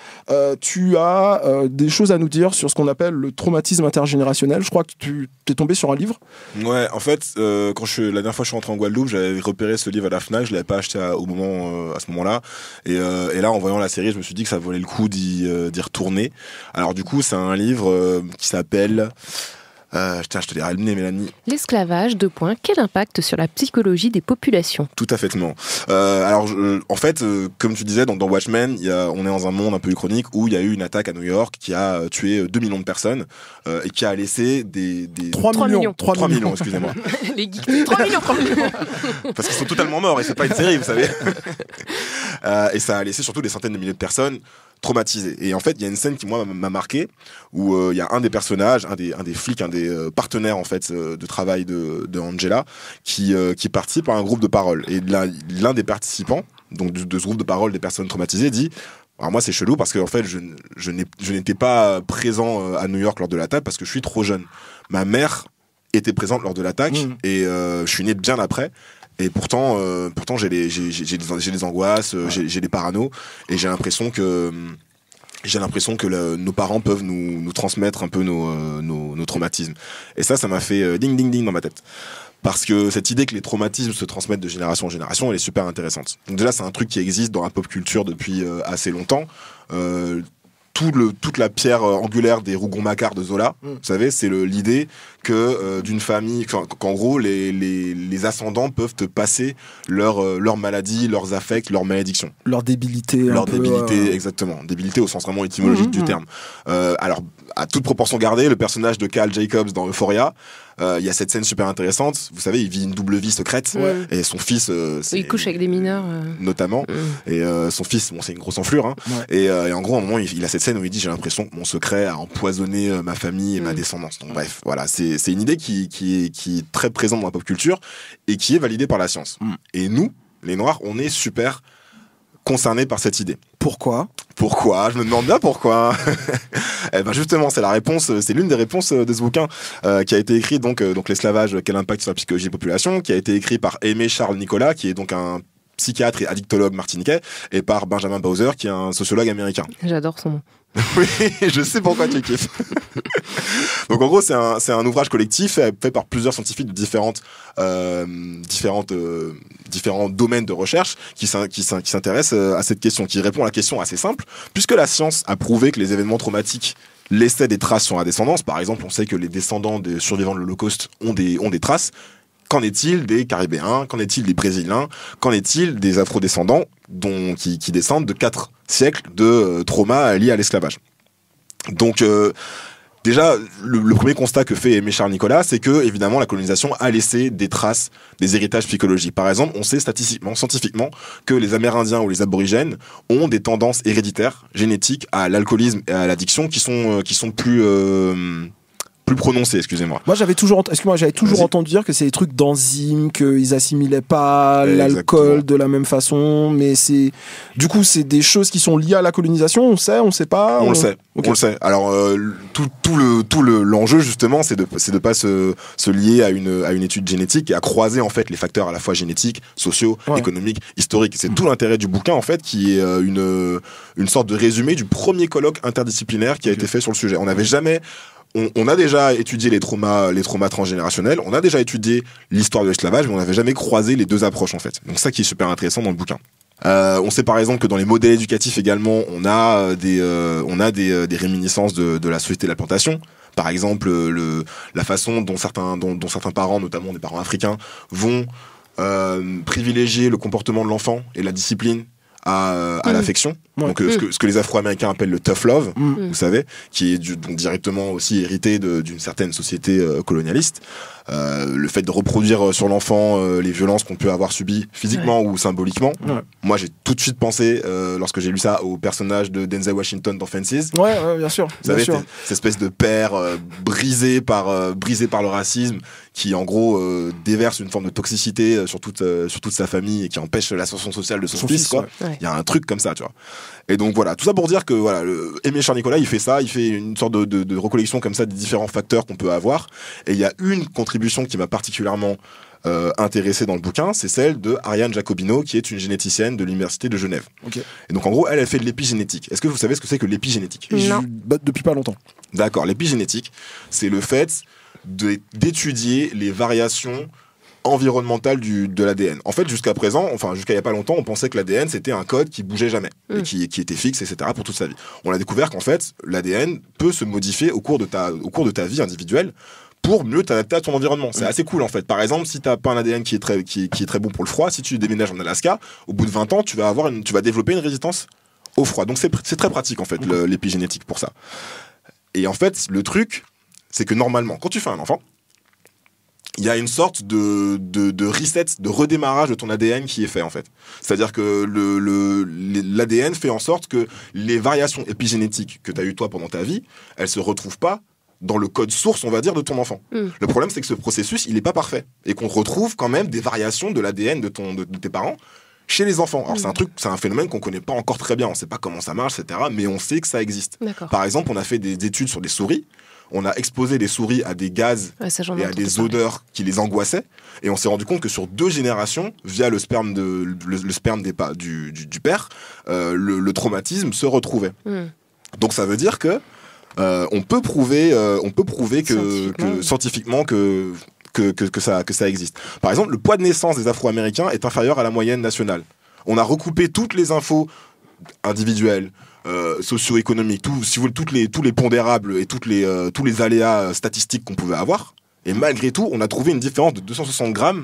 tu as des choses à nous dire sur ce qu'on appelle le traumatisme intergénérationnel. Je crois que tu es tombé sur un livre. Ouais, en fait, la dernière fois que je suis rentré en Guadeloupe, j'avais repéré ce livre à la Fnac, je l'avais pas acheté à ce moment-là. Et là, en voyant la série, je me suis dit que ça valait le coup d'y retourner. Alors du coup, c'est un livre qui s'appelle... je te dirai le nez, Mélanie. L'esclavage, quel impact sur la psychologie des populations? Tout à fait. Alors, en fait, comme tu disais, dans Watchmen, on est dans un monde un peu uchronique où il y a eu une attaque à New York qui a tué 2 millions de personnes et qui a laissé des 3 millions. 3 millions, excusez-moi. Les geeks, 3 millions. Parce qu'ils sont totalement morts et c'est pas une série, vous savez. Et ça a laissé surtout des centaines de milliers de personnes traumatisé. Et en fait, il y a une scène qui, moi, m'a marqué, où il y a un des personnages, un des flics, un des partenaires, en fait, de travail de Angela, qui participe à un groupe de parole. Et l'un des participants, donc de ce groupe de parole des personnes traumatisées, dit... Alors moi, c'est chelou parce que en fait, je n'étais pas présent à New York lors de l'attaque parce que je suis trop jeune. Ma mère était présente lors de l'attaque et je suis né bien après. Et pourtant j'ai des angoisses, j'ai des parano et j'ai l'impression que nos parents peuvent nous transmettre un peu nos traumatismes. Et ça m'a fait ding ding ding dans ma tête. Parce que cette idée que les traumatismes se transmettent de génération en génération, elle est super intéressante. Donc déjà, c'est un truc qui existe dans la pop culture depuis assez longtemps. Toute la pierre angulaire des Rougon-Macquart de Zola, vous savez, c'est l'idée que d'une famille, qu'en gros les ascendants peuvent te passer leur maladie, leurs affects, leurs malédictions, leur débilité, exactement, débilité au sens vraiment étymologique du terme. Alors à toute proportion gardée, le personnage de Cal Jacobs dans Euphoria, il y a cette scène super intéressante. Vous savez, il vit une double vie secrète et son fils, il couche avec des mineurs, notamment. Et son fils, bon, c'est une grosse enflure. Hein. Et en gros, à un moment, il a cette scène où il dit j'ai l'impression que mon secret a empoisonné ma famille et ma descendance. Donc bref, voilà, c'est une idée qui est très présente dans la pop culture et qui est validée par la science. Et nous, les Noirs, on est super concernés par cette idée. Pourquoi ? Je me demande bien pourquoi. Eh ben justement, c'est l'une des réponses de ce bouquin qui a été écrit donc l'esclavage, quel impact sur la psychologie des populations, qui a été écrit par Aimé Charles Nicolas, qui est donc un psychiatre et addictologue martiniquais, et par Benjamin Bowser, qui est un sociologue américain. J'adore son nom. Oui, je sais pourquoi tu kiffes. Donc en gros, c'est un ouvrage collectif fait par plusieurs scientifiques de différents domaines de recherche qui s'intéressent à cette question, qui répond à la question assez simple, puisque la science a prouvé que les événements traumatiques laissaient des traces sur la descendance. Par exemple, on sait que les descendants des survivants de l'Holocauste ont des traces. Qu'en est-il des Caribéens? Qu'en est-il des Brésiliens? Qu'en est-il des afrodescendants qui descendent de 4 siècles de traumas liés à l'esclavage? Donc déjà, le premier constat que fait Aimé Charles Nicolas, c'est que évidemment la colonisation a laissé des traces, des héritages psychologiques. Par exemple, on sait scientifiquement, que les Amérindiens ou les Aborigènes ont des tendances héréditaires, génétiques, à l'alcoolisme et à l'addiction qui sont plus plus prononcé, excusez-moi. Moi, j'avais toujours entendu dire que c'est des trucs d'enzymes, qu'ils assimilaient pas l'alcool de la même façon, mais du coup, c'est des choses qui sont liées à la colonisation, on sait pas. On le sait. Okay. On le sait. Alors, l'enjeu, justement, c'est de pas se lier à une étude génétique et à croiser, en fait, les facteurs à la fois génétiques, sociaux, économiques, historiques. C'est tout l'intérêt du bouquin, en fait, qui est une sorte de résumé du premier colloque interdisciplinaire qui a été fait sur le sujet. On n'avait jamais... On a déjà étudié les traumas transgénérationnels, on a déjà étudié l'histoire de l'esclavage, mais on n'avait jamais croisé les deux approches, en fait. Donc ça qui est super intéressant dans le bouquin. On sait par exemple que dans les modèles éducatifs également, on a des réminiscences de la société de la plantation. Par exemple, la façon dont certains parents, notamment des parents africains, vont privilégier le comportement de l'enfant et la discipline à l'affection. Donc ce que les Afro-Américains appellent le tough love, vous savez, qui est donc directement aussi hérité d'une certaine société colonialiste. Le fait de reproduire sur l'enfant les violences qu'on peut avoir subies physiquement ou symboliquement. Moi, j'ai tout de suite pensé, lorsque j'ai lu ça, au personnage de Denzel Washington dans Fences. Ouais, bien sûr. Vous savez, cette espèce de père brisé par le racisme, qui en gros déverse une forme de toxicité sur toute sa famille et qui empêche l'ascension sociale de son fils. Quoi. Ouais. Il y a un truc comme ça, tu vois. Et donc voilà, tout ça pour dire que voilà, Aimé Charles Nicolas, il fait ça, il fait une sorte de recollection comme ça des différents facteurs qu'on peut avoir. Et il y a une contribution qui m'a particulièrement intéressé dans le bouquin, c'est celle de Ariane Jacobino, qui est une généticienne de l'université de Genève. Okay. Et donc en gros, elle fait de l'épigénétique. Est-ce que vous savez ce que c'est que l'épigénétique ? Non. Depuis pas longtemps. D'accord, l'épigénétique, c'est le fait d'étudier les variations environnementale de l'ADN. En fait, jusqu'à présent, jusqu'à il y a pas longtemps, on pensait que l'ADN c'était un code qui bougeait jamais et qui était fixe, etc. pour toute sa vie. On a découvert qu'en fait, l'ADN peut se modifier au cours de ta vie individuelle pour mieux t'adapter à ton environnement. C'est assez cool en fait. Par exemple, si t'as pas un ADN qui est très bon pour le froid, si tu déménages en Alaska, au bout de 20 ans, tu vas développer une résistance au froid. Donc c'est très pratique en fait l'épigénétique pour ça. Et en fait, le truc, c'est que normalement, quand tu fais un enfant, il y a une sorte de reset, de redémarrage de ton ADN qui est fait en fait. C'est-à-dire que l'ADN fait en sorte que les variations épigénétiques que tu as eues toi pendant ta vie, elles se retrouvent pas dans le code source, on va dire, de ton enfant. Le problème, c'est que ce processus, il est pas parfait et qu'on retrouve quand même des variations de l'ADN de tes parents chez les enfants. Alors c'est un phénomène qu'on connaît pas encore très bien, on sait pas comment ça marche, etc. Mais on sait que ça existe. Par exemple, on a fait des études sur des souris. On a exposé les souris à des gaz et à des odeurs qui les angoissaient. Et on s'est rendu compte que sur 2 générations, via le sperme du père, le traumatisme se retrouvait. Donc ça veut dire que on peut prouver que scientifiquement que ça existe. Par exemple, le poids de naissance des Afro-Américains est inférieur à la moyenne nationale. On a recoupé toutes les infos individuelles, socio-économiques, si vous voulez, tous les pondérables et tous les aléas statistiques qu'on pouvait avoir. Et malgré tout, on a trouvé une différence de 260 grammes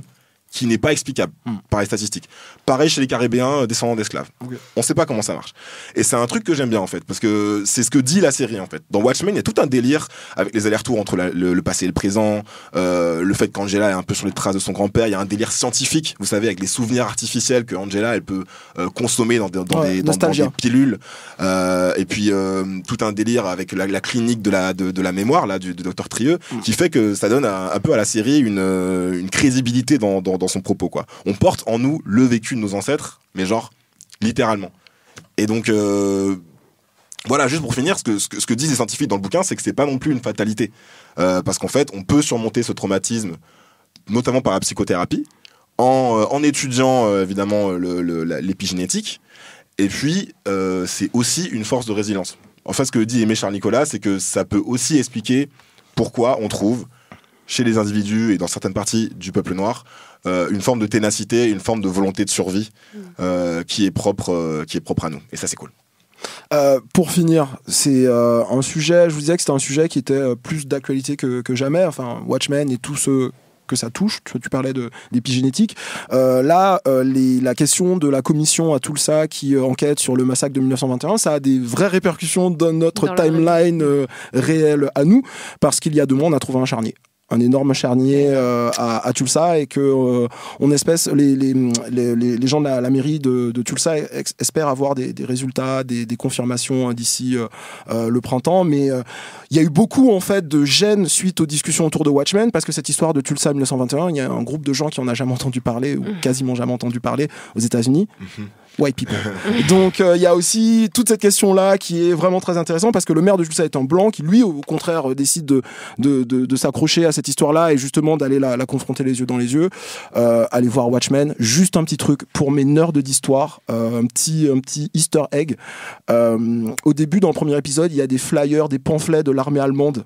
qui n'est pas explicable par les statistiques. Pareil chez les Caribéens descendants d'esclaves. On sait pas comment ça marche. Et c'est un truc que j'aime bien en fait, parce que c'est ce que dit la série en fait. Dans Watchmen, il y a tout un délire avec les allers-retours entre le passé et le présent, le fait qu'Angela est un peu sur les traces de son grand-père. Il y a un délire scientifique, vous savez, avec les souvenirs artificiels que Angela elle peut consommer dans des pilules. Et puis tout un délire avec la clinique de la mémoire là du docteur Trieux, qui fait que ça donne un peu à la série une crédibilité dans son propos, quoi. On porte en nous le vécu de nos ancêtres, mais genre littéralement. Et donc voilà, juste pour finir, ce que disent les scientifiques dans le bouquin, c'est que c'est pas non plus une fatalité, parce qu'en fait on peut surmonter ce traumatisme notamment par la psychothérapie en étudiant évidemment l'épigénétique, et puis c'est aussi une force de résilience. En fait, ce que dit Aimé Charles Nicolas, c'est que ça peut aussi expliquer pourquoi on trouve chez les individus et dans certaines parties du peuple noir une forme de ténacité, une forme de volonté de survie qui est propre à nous. Et ça, c'est cool. Pour finir, c'est un sujet, je vous disais que c'était un sujet qui était plus d'actualité que jamais, enfin Watchmen et tout ce que ça touche, tu parlais d'épigénétique. La question de la commission à Tulsa qui enquête sur le massacre de 1921, ça a des vraies répercussions dans notre timeline réelle à nous, parce qu'il y a 2 mois, on a trouvé un charnier. un énorme charnier à Tulsa, et que les gens de la mairie de Tulsa espèrent avoir des résultats, des confirmations d'ici le printemps. Mais il y a eu beaucoup en fait de gêne suite aux discussions autour de Watchmen, parce que cette histoire de Tulsa 1921, il y a un groupe de gens qui en a jamais entendu parler, ou quasiment jamais entendu parler aux États-Unis. White people. Donc il y a aussi toute cette question-là qui est vraiment très intéressante, parce que le maire de Tulsa est un blanc qui, lui, au contraire, décide de s'accrocher à cette histoire-là et justement d'aller la confronter les yeux dans les yeux. Allez voir Watchmen. Juste un petit truc pour mes nerds d'histoire, un petit Easter egg. Au début, dans le premier épisode, il y a des flyers, des pamphlets de l'armée allemande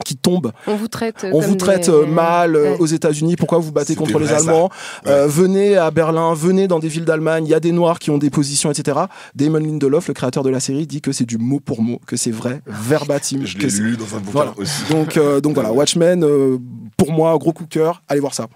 qui tombent. On vous traite mal aux États-Unis. Pourquoi vous vous battez contre les Allemands? Venez à Berlin, venez dans des villes d'Allemagne. Il y a des Noirs qui ont des positions, etc. Damon Lindelof, le créateur de la série, dit que c'est du mot pour mot, que c'est vrai, verbatim. Je l'ai lu dans un bouquin aussi. Donc voilà, Watchmen, pour moi, gros coup de cœur, allez voir ça.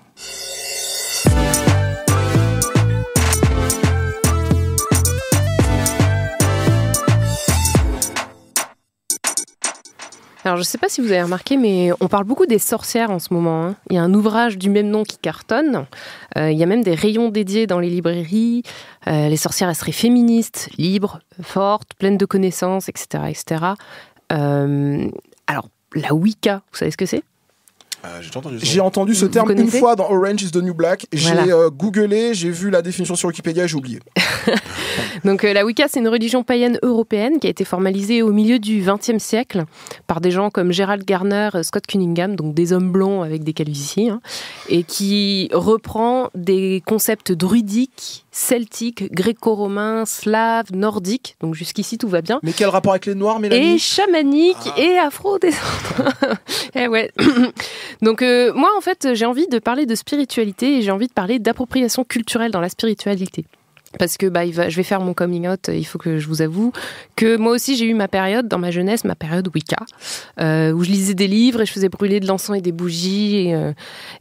Alors, je ne sais pas si vous avez remarqué, mais on parle beaucoup des sorcières en ce moment. Hein. Il y a un ouvrage du même nom qui cartonne. Il y a même des rayons dédiés dans les librairies. Les sorcières, elles seraient féministes, libres, fortes, pleines de connaissances, etc. etc. Alors, la Wicca, vous savez ce que c'est ? J'ai entendu ce terme une fois dans Orange is the New Black. J'ai googlé, j'ai vu la définition sur Wikipédia et j'ai oublié. Donc la Wicca, c'est une religion païenne européenne qui a été formalisée au milieu du XXe siècle par des gens comme Gerald Garner, Scott Cunningham, donc des hommes blonds avec des calvities, et qui reprend des concepts druidiques, celtiques, gréco-romains, slaves, nordiques. Donc jusqu'ici, tout va bien. Mais quel rapport avec les Noirs, Mélanie ? Et chamaniques et afro-descendants. Eh ouais. Donc moi, en fait, j'ai envie de parler de spiritualité et j'ai envie de parler d'appropriation culturelle dans la spiritualité. Parce que je vais faire mon coming out, il faut que je vous avoue que moi aussi j'ai eu ma période dans ma jeunesse, ma période Wicca, où je lisais des livres et je faisais brûler de l'encens et des bougies.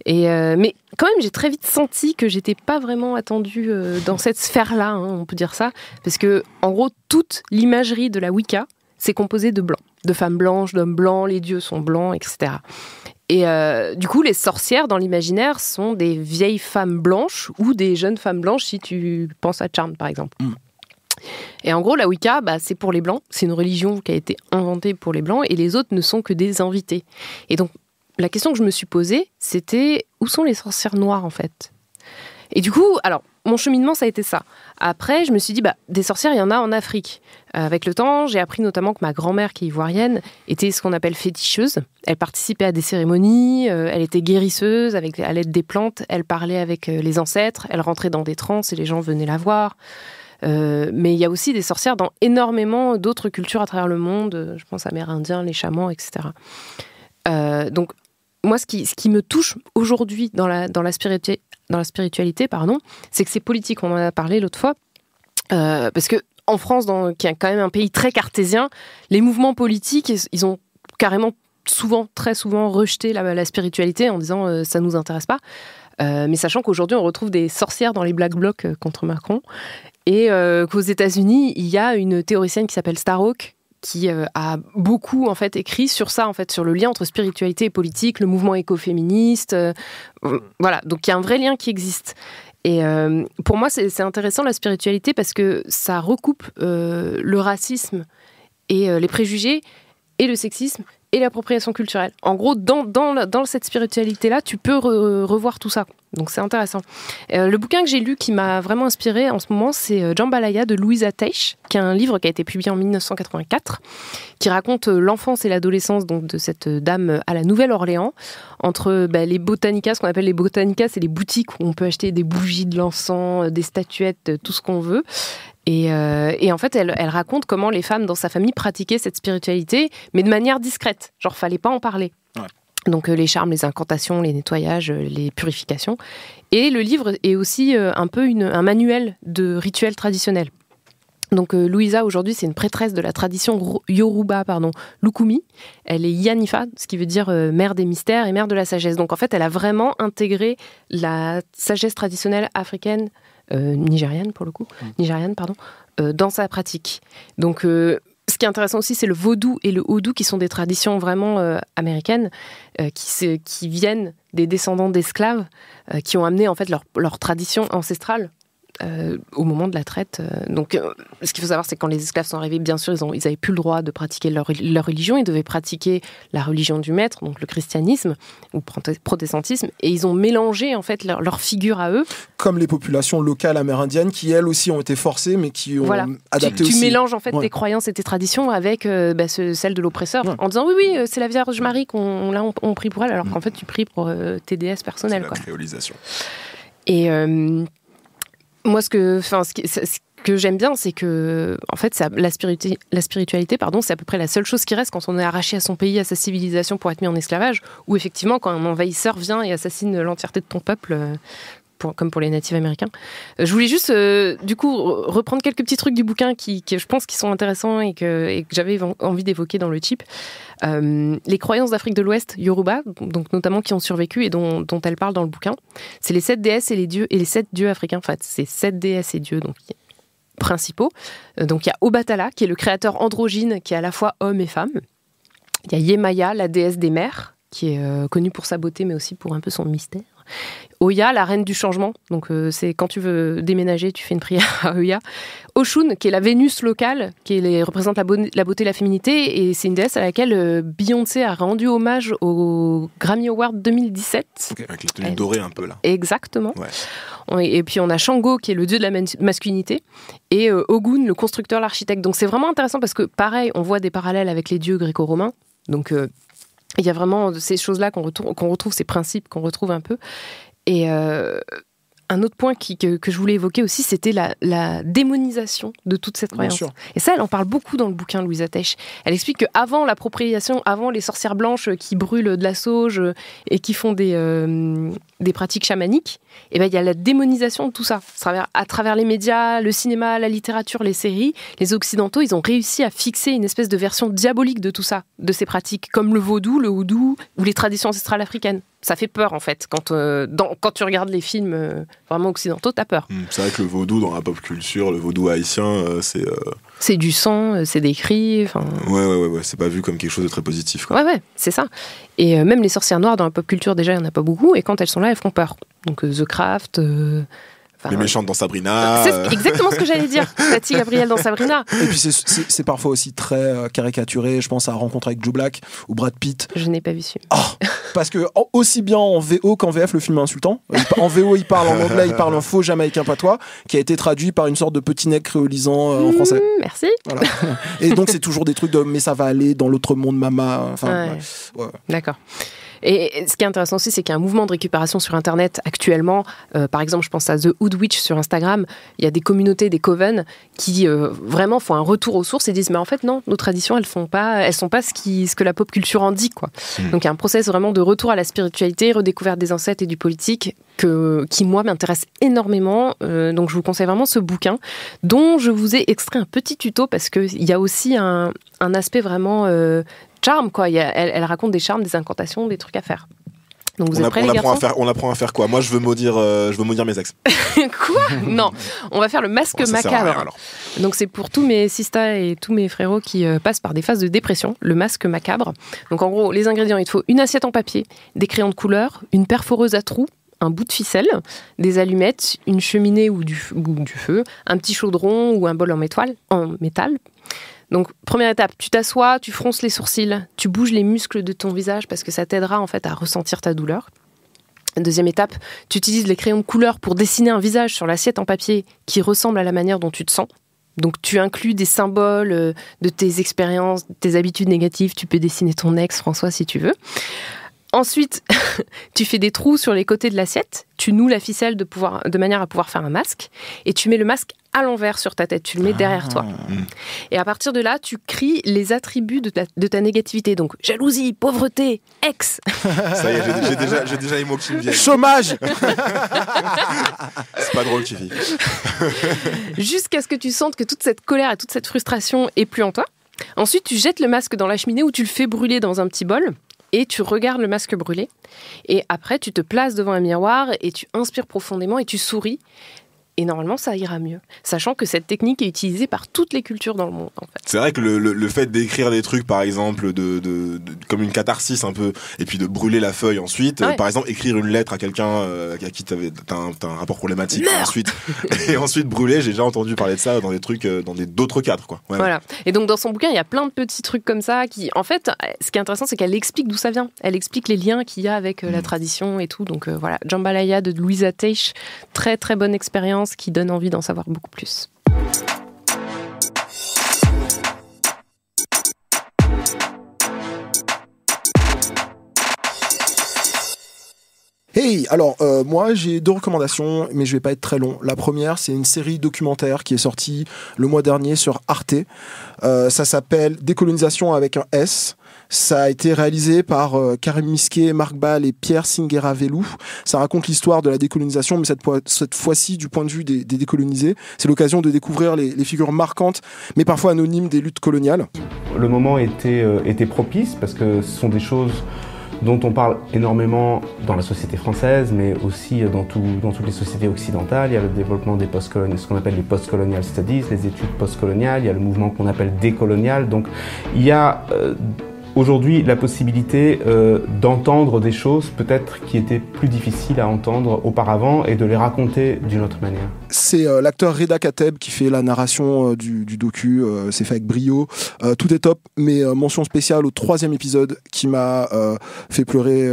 Mais quand même j'ai très vite senti que j'étais pas vraiment attendue dans cette sphère-là, on peut dire ça. Parce que en gros, toute l'imagerie de la Wicca, c'est composé de blancs, de femmes blanches, d'hommes blancs, les dieux sont blancs, etc. Et du coup, les sorcières, dans l'imaginaire, sont des vieilles femmes blanches ou des jeunes femmes blanches, si tu penses à Charmed, par exemple. Et en gros, la Wicca, c'est pour les Blancs. C'est une religion qui a été inventée pour les Blancs et les autres ne sont que des invités. Et donc, la question que je me suis posée, c'était où sont les sorcières noires, en fait ? Et du coup, alors, mon cheminement, ça a été ça. Après, je me suis dit, des sorcières, il y en a en Afrique. Avec le temps, j'ai appris notamment que ma grand-mère, qui est ivoirienne, était ce qu'on appelle féticheuse. Elle participait à des cérémonies, elle était guérisseuse à l'aide des plantes, elle parlait avec les ancêtres, elle rentrait dans des transes et les gens venaient la voir. Mais il y a aussi des sorcières dans énormément d'autres cultures à travers le monde. Je pense amérindiens, les chamans, etc. Donc, moi, ce qui me touche aujourd'hui dans la spiritualité, c'est que c'est politique. On en a parlé l'autre fois. Parce que en France, qui est quand même un pays très cartésien, les mouvements politiques, ils ont carrément très souvent rejeté la spiritualité en disant ça nous intéresse pas. Mais sachant qu'aujourd'hui, on retrouve des sorcières dans les Black Blocs contre Macron. Et qu'aux États-Unis, il y a une théoricienne qui s'appelle Starhawk, qui a beaucoup en fait écrit sur ça, en fait, sur le lien entre spiritualité et politique, le mouvement écoféministe. Voilà, donc il y a un vrai lien qui existe. Et pour moi, c'est intéressant la spiritualité parce que ça recoupe le racisme et les préjugés et le sexisme et l'appropriation culturelle. En gros, dans cette spiritualité-là, tu peux revoir tout ça. Donc c'est intéressant. Le bouquin que j'ai lu qui m'a vraiment inspirée en ce moment, c'est Jambalaya de Louisa Teich, qui est un livre qui a été publié en 1984, qui raconte l'enfance et l'adolescence donc, de cette dame à la Nouvelle-Orléans, entre les botanicas, ce qu'on appelle les botanicas, c'est les boutiques où on peut acheter des bougies, de l'encens, des statuettes, tout ce qu'on veut. Et en fait, elle raconte comment les femmes dans sa famille pratiquaient cette spiritualité, mais de manière discrète. Genre, fallait pas en parler. Ouais. Donc, les charmes, les incantations, les nettoyages, les purifications. Et le livre est aussi un peu un manuel de rituels traditionnels. Donc, Louisa, aujourd'hui, c'est une prêtresse de la tradition Yoruba, Lukumi. Elle est Yanifa, ce qui veut dire mère des mystères et mère de la sagesse. Donc, en fait, elle a vraiment intégré la sagesse traditionnelle africaine, nigériane, dans sa pratique. Donc, ce qui est intéressant aussi, c'est le vaudou et le houdou, qui sont des traditions vraiment américaines, qui viennent des descendants d'esclaves, qui ont amené en fait leur tradition ancestrale au moment de la traite. Donc, ce qu'il faut savoir, c'est que quand les esclaves sont arrivés, bien sûr, ils n'avaient plus le droit de pratiquer leur religion. Ils devaient pratiquer la religion du maître, donc le christianisme ou protestantisme, et ils ont mélangé en fait leur figure à eux. Comme les populations locales amérindiennes qui, elles aussi, ont été forcées, mais qui ont adapté aussi. Tu mélanges en fait tes croyances et tes traditions avec celles de l'oppresseur, en disant oui, c'est la Vierge Marie on prie pour elle, alors qu'en fait, tu pries pour tes déesses personnelles. C'est la créolisation. Et moi, ce que j'aime bien, c'est que en fait, la spiritualité, c'est à peu près la seule chose qui reste quand on est arraché à son pays, à sa civilisation pour être mis en esclavage, ou effectivement quand un envahisseur vient et assassine l'entièreté de ton peuple, comme pour les natifs américains. Je voulais juste, du coup, reprendre quelques petits trucs du bouquin qui je pense qui sont intéressants et que j'avais envie d'évoquer dans le chip. Les croyances d'Afrique de l'Ouest, Yoruba, donc notamment qui ont survécu et dont elle parle dans le bouquin, c'est les 7 déesses et les 7 dieux africains. En fait, c'est 7 déesses et dieux principaux. Donc il y a Obatala, qui est le créateur androgyne, qui est à la fois homme et femme. Il y a Yemaya, la déesse des mers, qui est connue pour sa beauté, mais aussi pour un peu son mystère. Oya, la reine du changement, donc c'est quand tu veux déménager, tu fais une prière à Oya. Oshun, qui est la Vénus locale, qui représente la beauté et la féminité, et c'est une déesse à laquelle Beyoncé a rendu hommage au Grammy Award 2017. Okay, avec les tenues dorées un peu là. Exactement. Ouais. Et puis on a Shango, qui est le dieu de la masculinité, et Ogun, le constructeur, l'architecte. Donc c'est vraiment intéressant parce que pareil, on voit des parallèles avec les dieux gréco-romains. Donc il y a vraiment ces choses-là qu'on retrouve, ces principes qu'on retrouve un peu. Et un autre point que je voulais évoquer aussi, c'était la démonisation de toute cette croyance. Et ça, elle en parle beaucoup dans le bouquin, Louise Attèche. Elle explique qu'avant l'appropriation, avant les sorcières blanches qui brûlent de la sauge et qui font des pratiques chamaniques, et ben, il y a la démonisation de tout ça. À travers les médias, le cinéma, la littérature, les séries, les Occidentaux, ils ont réussi à fixer une espèce de version diabolique de tout ça, de ces pratiques, comme le vaudou, le houdou ou les traditions ancestrales africaines. Ça fait peur, en fait. Quand tu regardes les films vraiment occidentaux, t'as peur. C'est vrai que le vaudou, dans la pop culture, le vaudou haïtien, c'est... C'est du sang, c'est des cris... Ouais, c'est pas vu comme quelque chose de très positif, quoi. Ouais, c'est ça. Et même les sorcières noires, dans la pop culture, déjà, il n'y en a pas beaucoup, et quand elles sont là, elles font peur. Donc The Craft... les méchantes dans Sabrina. C'est exactement ce que j'allais dire. Tati Gabrielle dans Sabrina. Et puis c'est parfois aussi très caricaturé. Je pense à Rencontre avec Joe Black ou Brad Pitt. Je n'ai pas vu celui. Parce que aussi bien en VO qu'en VF, le film est insultant. En VO, il parle en anglais, il parle un faux jamaïcain patois qui a été traduit par une sorte de petit nec créolisant en français. Merci. Voilà. Et donc c'est toujours des trucs de mais ça va aller dans l'autre monde, mama. Ouais. D'accord. Et ce qui est intéressant aussi, c'est qu'il y a un mouvement de récupération sur Internet actuellement. Par exemple, je pense à The Hood Witch sur Instagram. Il y a des communautés, des covens qui vraiment font un retour aux sources et disent mais en fait non, nos traditions elles sont pas ce que la pop culture en dit, quoi. Donc il y a un process vraiment de retour à la spiritualité, redécouverte des ancêtres et du politique qui moi m'intéresse énormément. Donc je vous conseille vraiment ce bouquin dont je vous ai extrait un petit tuto parce que il y a aussi un aspect vraiment charme, quoi. Elle raconte des charmes, des incantations, des trucs à faire. Donc vous êtes prêts, les garçons ? On apprend à faire quoi ? Moi, je veux maudire mes ex. Quoi ? Non, on va faire le masque macabre. Rien, donc c'est pour tous mes sistas et tous mes frérots qui passent par des phases de dépression, le masque macabre. Donc en gros, les ingrédients, il te faut une assiette en papier, des crayons de couleur, une perforeuse à trous, un bout de ficelle, des allumettes, une cheminée ou du feu, un petit chaudron ou un bol en métal. Donc, première étape, tu t'assois, tu fronces les sourcils, tu bouges les muscles de ton visage parce que ça t'aidera en fait à ressentir ta douleur. Deuxième étape, tu utilises les crayons de couleur pour dessiner un visage sur l'assiette en papier qui ressemble à la manière dont tu te sens. Donc, tu inclus des symboles de tes expériences, tes habitudes négatives. Tu peux dessiner ton ex, François, si tu veux. Ensuite, tu fais des trous sur les côtés de l'assiette, tu noues la ficelle de manière à pouvoir faire un masque, et tu mets le masque à l'envers sur ta tête, tu le mets derrière toi. Et à partir de là, tu cries les attributs de ta négativité, donc jalousie, pauvreté, ex. Ça y est, j'ai déjà les mots qui me viennent. Chômage. C'est pas drôle, Tiffy. Jusqu'à ce que tu sentes que toute cette colère et toute cette frustration est plus en toi. Ensuite, tu jettes le masque dans la cheminée ou tu le fais brûler dans un petit bol. Et tu regardes le masque brûler. Et après, tu te places devant un miroir et tu inspires profondément et tu souris. et normalement ça ira mieux. Sachant que cette technique est utilisée par toutes les cultures dans le monde, en fait. C'est vrai que le fait d'écrire des trucs, par exemple, comme une catharsis un peu, et puis de brûler la feuille ensuite, par exemple, écrire une lettre à quelqu'un à qui t'as un rapport problématique, et ensuite brûler, j'ai déjà entendu parler de ça dans des trucs, dans d'autres cadres, quoi. Ouais, voilà. Et donc dans son bouquin, il y a plein de petits trucs comme ça qui, en fait, ce qui est intéressant, c'est qu'elle explique d'où ça vient. Elle explique les liens qu'il y a avec la tradition et tout. Donc voilà, Jambalaya de Louisa Teich, très très bonne expérience qui donne envie d'en savoir beaucoup plus. Hey, alors moi j'ai 2 recommandations, mais je vais pas être très long. La première, c'est une série documentaire qui est sortie le mois dernier sur Arte. Ça s'appelle Décolonisation avec un S. Ça a été réalisé par Karim Misquet, Marc Ball et Pierre Singera-Velou. Ça raconte l'histoire de la décolonisation, mais cette fois-ci du point de vue des décolonisés. C'est l'occasion de découvrir les figures marquantes, mais parfois anonymes des luttes coloniales. Le moment était propice parce que ce sont des choses dont on parle énormément dans la société française, mais aussi dans toutes les sociétés occidentales. Il y a le développement des ce qu'on appelle les post-colonial studies, les études post-coloniales, il y a le mouvement qu'on appelle décolonial. Donc il y a aujourd'hui la possibilité d'entendre des choses peut-être qui étaient plus difficiles à entendre auparavant et de les raconter d'une autre manière. C'est l'acteur Reda Kateb qui fait la narration du docu, c'est fait avec brio. Tout est top, mais mention spéciale au 3e épisode qui m'a fait pleurer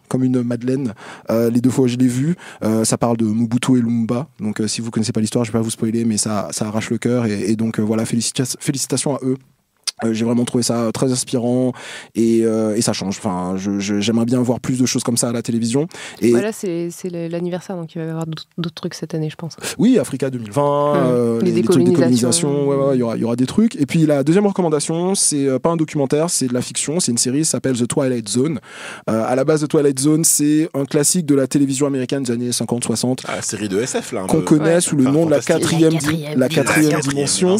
comme une madeleine les 2 fois où je l'ai vu. Ça parle de Mobutu et Lumumba, donc si vous connaissez pas l'histoire, je vais pas vous spoiler, mais ça arrache le cœur et donc voilà, félicitations à eux. J'ai vraiment trouvé ça très inspirant et ça change. Enfin, j'aimerais bien voir plus de choses comme ça à la télévision. Et voilà, c'est l'anniversaire, donc il va y avoir d'autres trucs cette année, je pense. Oui, Africa 2020, les trucs de décolonisation, ouais, il y aura des trucs. Et puis la deuxième recommandation, c'est pas un documentaire, c'est de la fiction, c'est une série qui s'appelle The Twilight Zone. À la base, The Twilight Zone, c'est un classique de la télévision américaine des années 50-60. La série de SF, là. Qu'on connaît sous le nom de la quatrième dimension.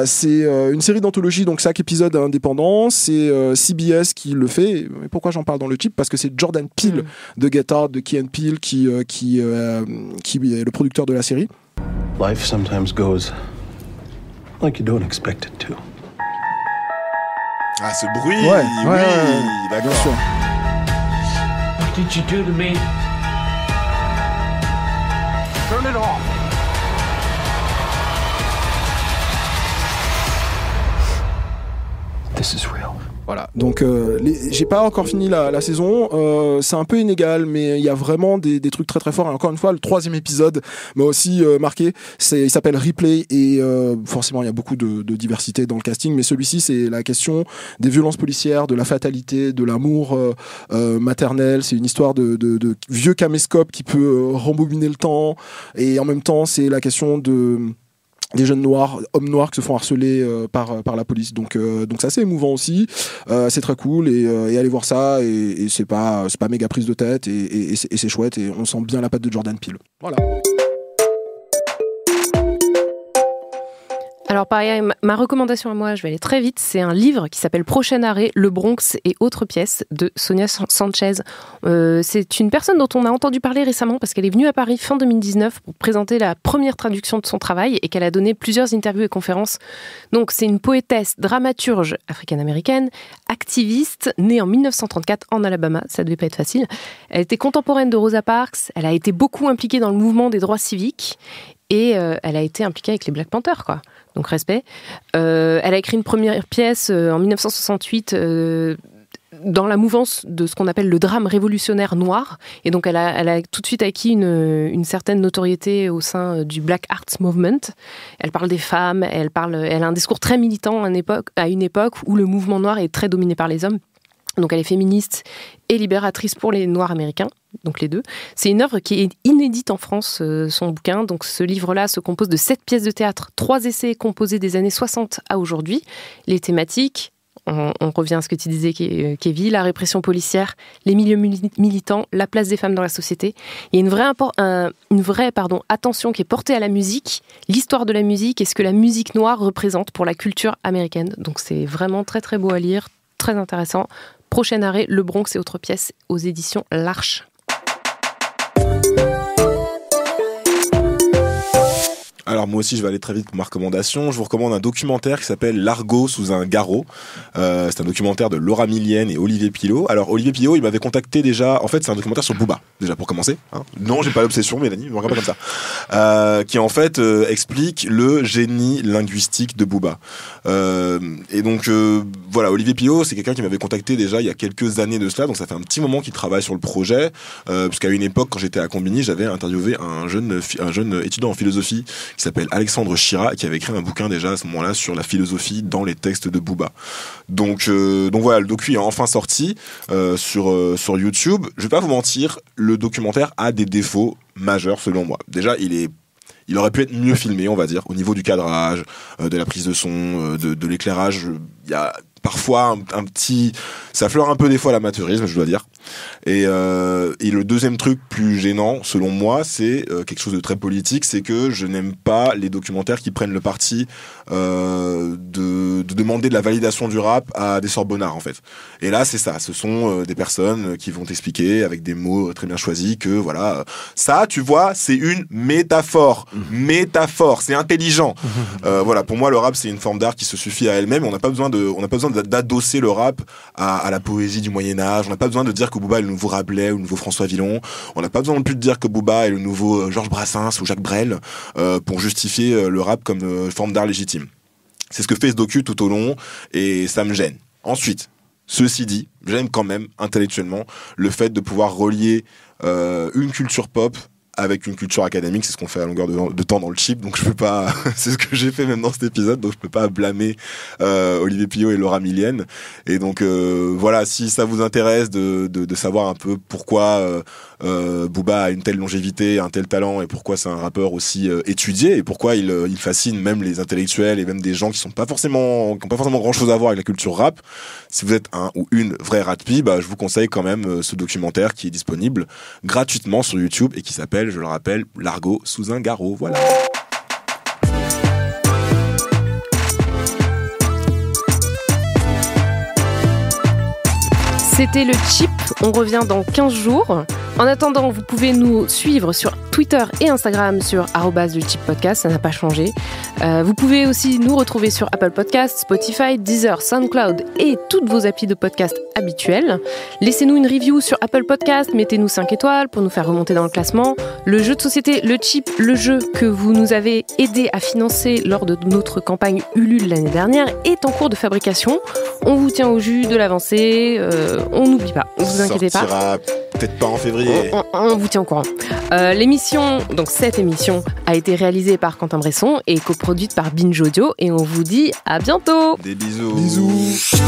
C'est une série d'anthologie, donc 5 épisodes indépendants, c'est CBS qui le fait. Mais pourquoi j'en parle dans le titre ? Parce que c'est Jordan Peele de Get Out, de Key & Peele qui est le producteur de la série. Life sometimes goes like you don't expect it to. Ah, ce bruit, oui, d'accord. Bien sûr. What did you do to me? Turn it off. This is real. Voilà, donc j'ai pas encore fini la saison, c'est un peu inégal, mais il y a vraiment des trucs très très forts. Et encore une fois, le 3e épisode m'a aussi marqué, il s'appelle Replay, et forcément il y a beaucoup de diversité dans le casting, mais celui-ci c'est la question des violences policières, de la fatalité, de l'amour maternel. C'est une histoire de vieux caméscope qui peut rembobiner le temps, et en même temps c'est la question des jeunes noirs, hommes noirs qui se font harceler par la police. Donc c'est assez émouvant aussi. C'est très cool et allez voir ça, et c'est pas méga prise de tête, et c'est chouette, et on sent bien la patte de Jordan Peele. Voilà. Alors pareil, ma recommandation à moi, je vais aller très vite, c'est un livre qui s'appelle Prochain arrêt, Le Bronx et autres pièces de Sonia Sanchez. C'est une personne dont on a entendu parler récemment parce qu'elle est venue à Paris fin 2019 pour présenter la première traduction de son travail et qu'elle a donné plusieurs interviews et conférences. Donc c'est une poétesse, dramaturge africaine-américaine, activiste, née en 1934 en Alabama, ça devait pas être facile. Elle était contemporaine de Rosa Parks, elle a été beaucoup impliquée dans le mouvement des droits civiques et elle a été impliquée avec les Black Panthers, quoi. Donc respect. Elle a écrit une première pièce en 1968 dans la mouvance de ce qu'on appelle le drame révolutionnaire noir. Et donc elle a tout de suite acquis une certaine notoriété au sein du Black Arts Movement. Elle parle des femmes, elle a un discours très militant à une époque où le mouvement noir est très dominé par les hommes. Donc elle est féministe et libératrice pour les Noirs américains, donc les deux. C'est une œuvre qui est inédite en France, son bouquin. Donc ce livre-là se compose de 7 pièces de théâtre, 3 essais composés des années 60 à aujourd'hui. Les thématiques, on revient à ce que tu disais, Kevin, la répression policière, les milieux militants, la place des femmes dans la société. Il y a une vraie attention qui est portée à la musique, l'histoire de la musique et ce que la musique noire représente pour la culture américaine. Donc c'est vraiment très très beau à lire, très intéressant. Prochain arrêt, Le Bronx et autres pièces aux éditions L'Arche. Alors moi aussi je vais aller très vite pour ma recommandation. Je vous recommande un documentaire qui s'appelle Largo sous un garrot. C'est un documentaire de Laura Milienne et Olivier Pilot. Alors Olivier Pilot, il m'avait contacté déjà. En fait c'est un documentaire sur Booba déjà pour commencer. Hein. Non j'ai pas l'obsession Mélanie, me regarde pas comme ça. Qui en fait explique le génie linguistique de Booba. Et donc voilà, Olivier Pilot c'est quelqu'un qui m'avait contacté déjà il y a quelques années de cela. Donc ça fait un petit moment qu'il travaille sur le projet. Puisqu'à une époque quand j'étais à Combini, j'avais interviewé un jeune étudiant en philosophie qui s'appelle Alexandre Chira, qui avait écrit un bouquin déjà à ce moment-là sur la philosophie dans les textes de Booba. Donc voilà, le docu est enfin sorti sur YouTube. Je vais pas vous mentir, le documentaire a des défauts majeurs selon moi. Déjà, il aurait pu être mieux filmé, on va dire, au niveau du cadrage, de la prise de son, de l'éclairage. Il y a parfois un petit... Ça fleure un peu des fois l'amateurisme, je dois dire. Et le deuxième truc plus gênant, selon moi, c'est quelque chose de très politique, c'est que je n'aime pas les documentaires qui prennent le parti de demander de la validation du rap à des sorbonnards, en fait. Et là, c'est ça. Ce sont des personnes qui vont t'expliquer, avec des mots très bien choisis, que voilà, ça, tu vois, c'est une métaphore. Métaphore, c'est intelligent. Voilà, pour moi, le rap, c'est une forme d'art qui se suffit à elle-même. On n'a pas besoin d'adosser le rap à la poésie du Moyen-Âge. On n'a pas besoin de dire que Booba est le nouveau Rabelais ou le nouveau François Villon. On n'a pas besoin non plus de dire que Booba est le nouveau Georges Brassens ou Jacques Brel pour justifier le rap comme forme d'art légitime. C'est ce que fait ce docu tout au long et ça me gêne. Ensuite, ceci dit, j'aime quand même intellectuellement le fait de pouvoir relier une culture pop avec une culture académique. C'est ce qu'on fait à longueur de temps dans le chip, donc je peux pas c'est ce que j'ai fait même dans cet épisode, donc je peux pas blâmer Olivier Pilot et Laura Milienne. Et donc voilà, si ça vous intéresse de savoir un peu pourquoi Booba a une telle longévité, un tel talent, et pourquoi c'est un rappeur aussi étudié, et pourquoi il fascine même les intellectuels et même des gens qui n'ont pas forcément grand chose à voir avec la culture rap, si vous êtes un ou une vraie ratpi, bah je vous conseille quand même ce documentaire qui est disponible gratuitement sur YouTube et qui s'appelle, je le rappelle, Largo sous un garrot. Voilà. C'était le Chip, on revient dans 15 jours. En attendant, vous pouvez nous suivre sur Twitter et Instagram sur @lechipodcast, ça n'a pas changé. Vous pouvez aussi nous retrouver sur Apple Podcasts, Spotify, Deezer, SoundCloud et toutes vos applis de podcast habituels. Laissez-nous une review sur Apple Podcasts, mettez-nous 5 étoiles pour nous faire remonter dans le classement. Le jeu de société, le Chip, le jeu que vous nous avez aidé à financer lors de notre campagne Ulule l'année dernière, est en cours de fabrication. On vous tient au jus de l'avancée, on n'oublie pas, ne vous inquiétez pas. Sortira peut-être pas en février. On vous tient au courant. Cette émission a été réalisée par Quentin Bresson et coproduite par Binge Audio, et on vous dit à bientôt. Des bisous. Bisous.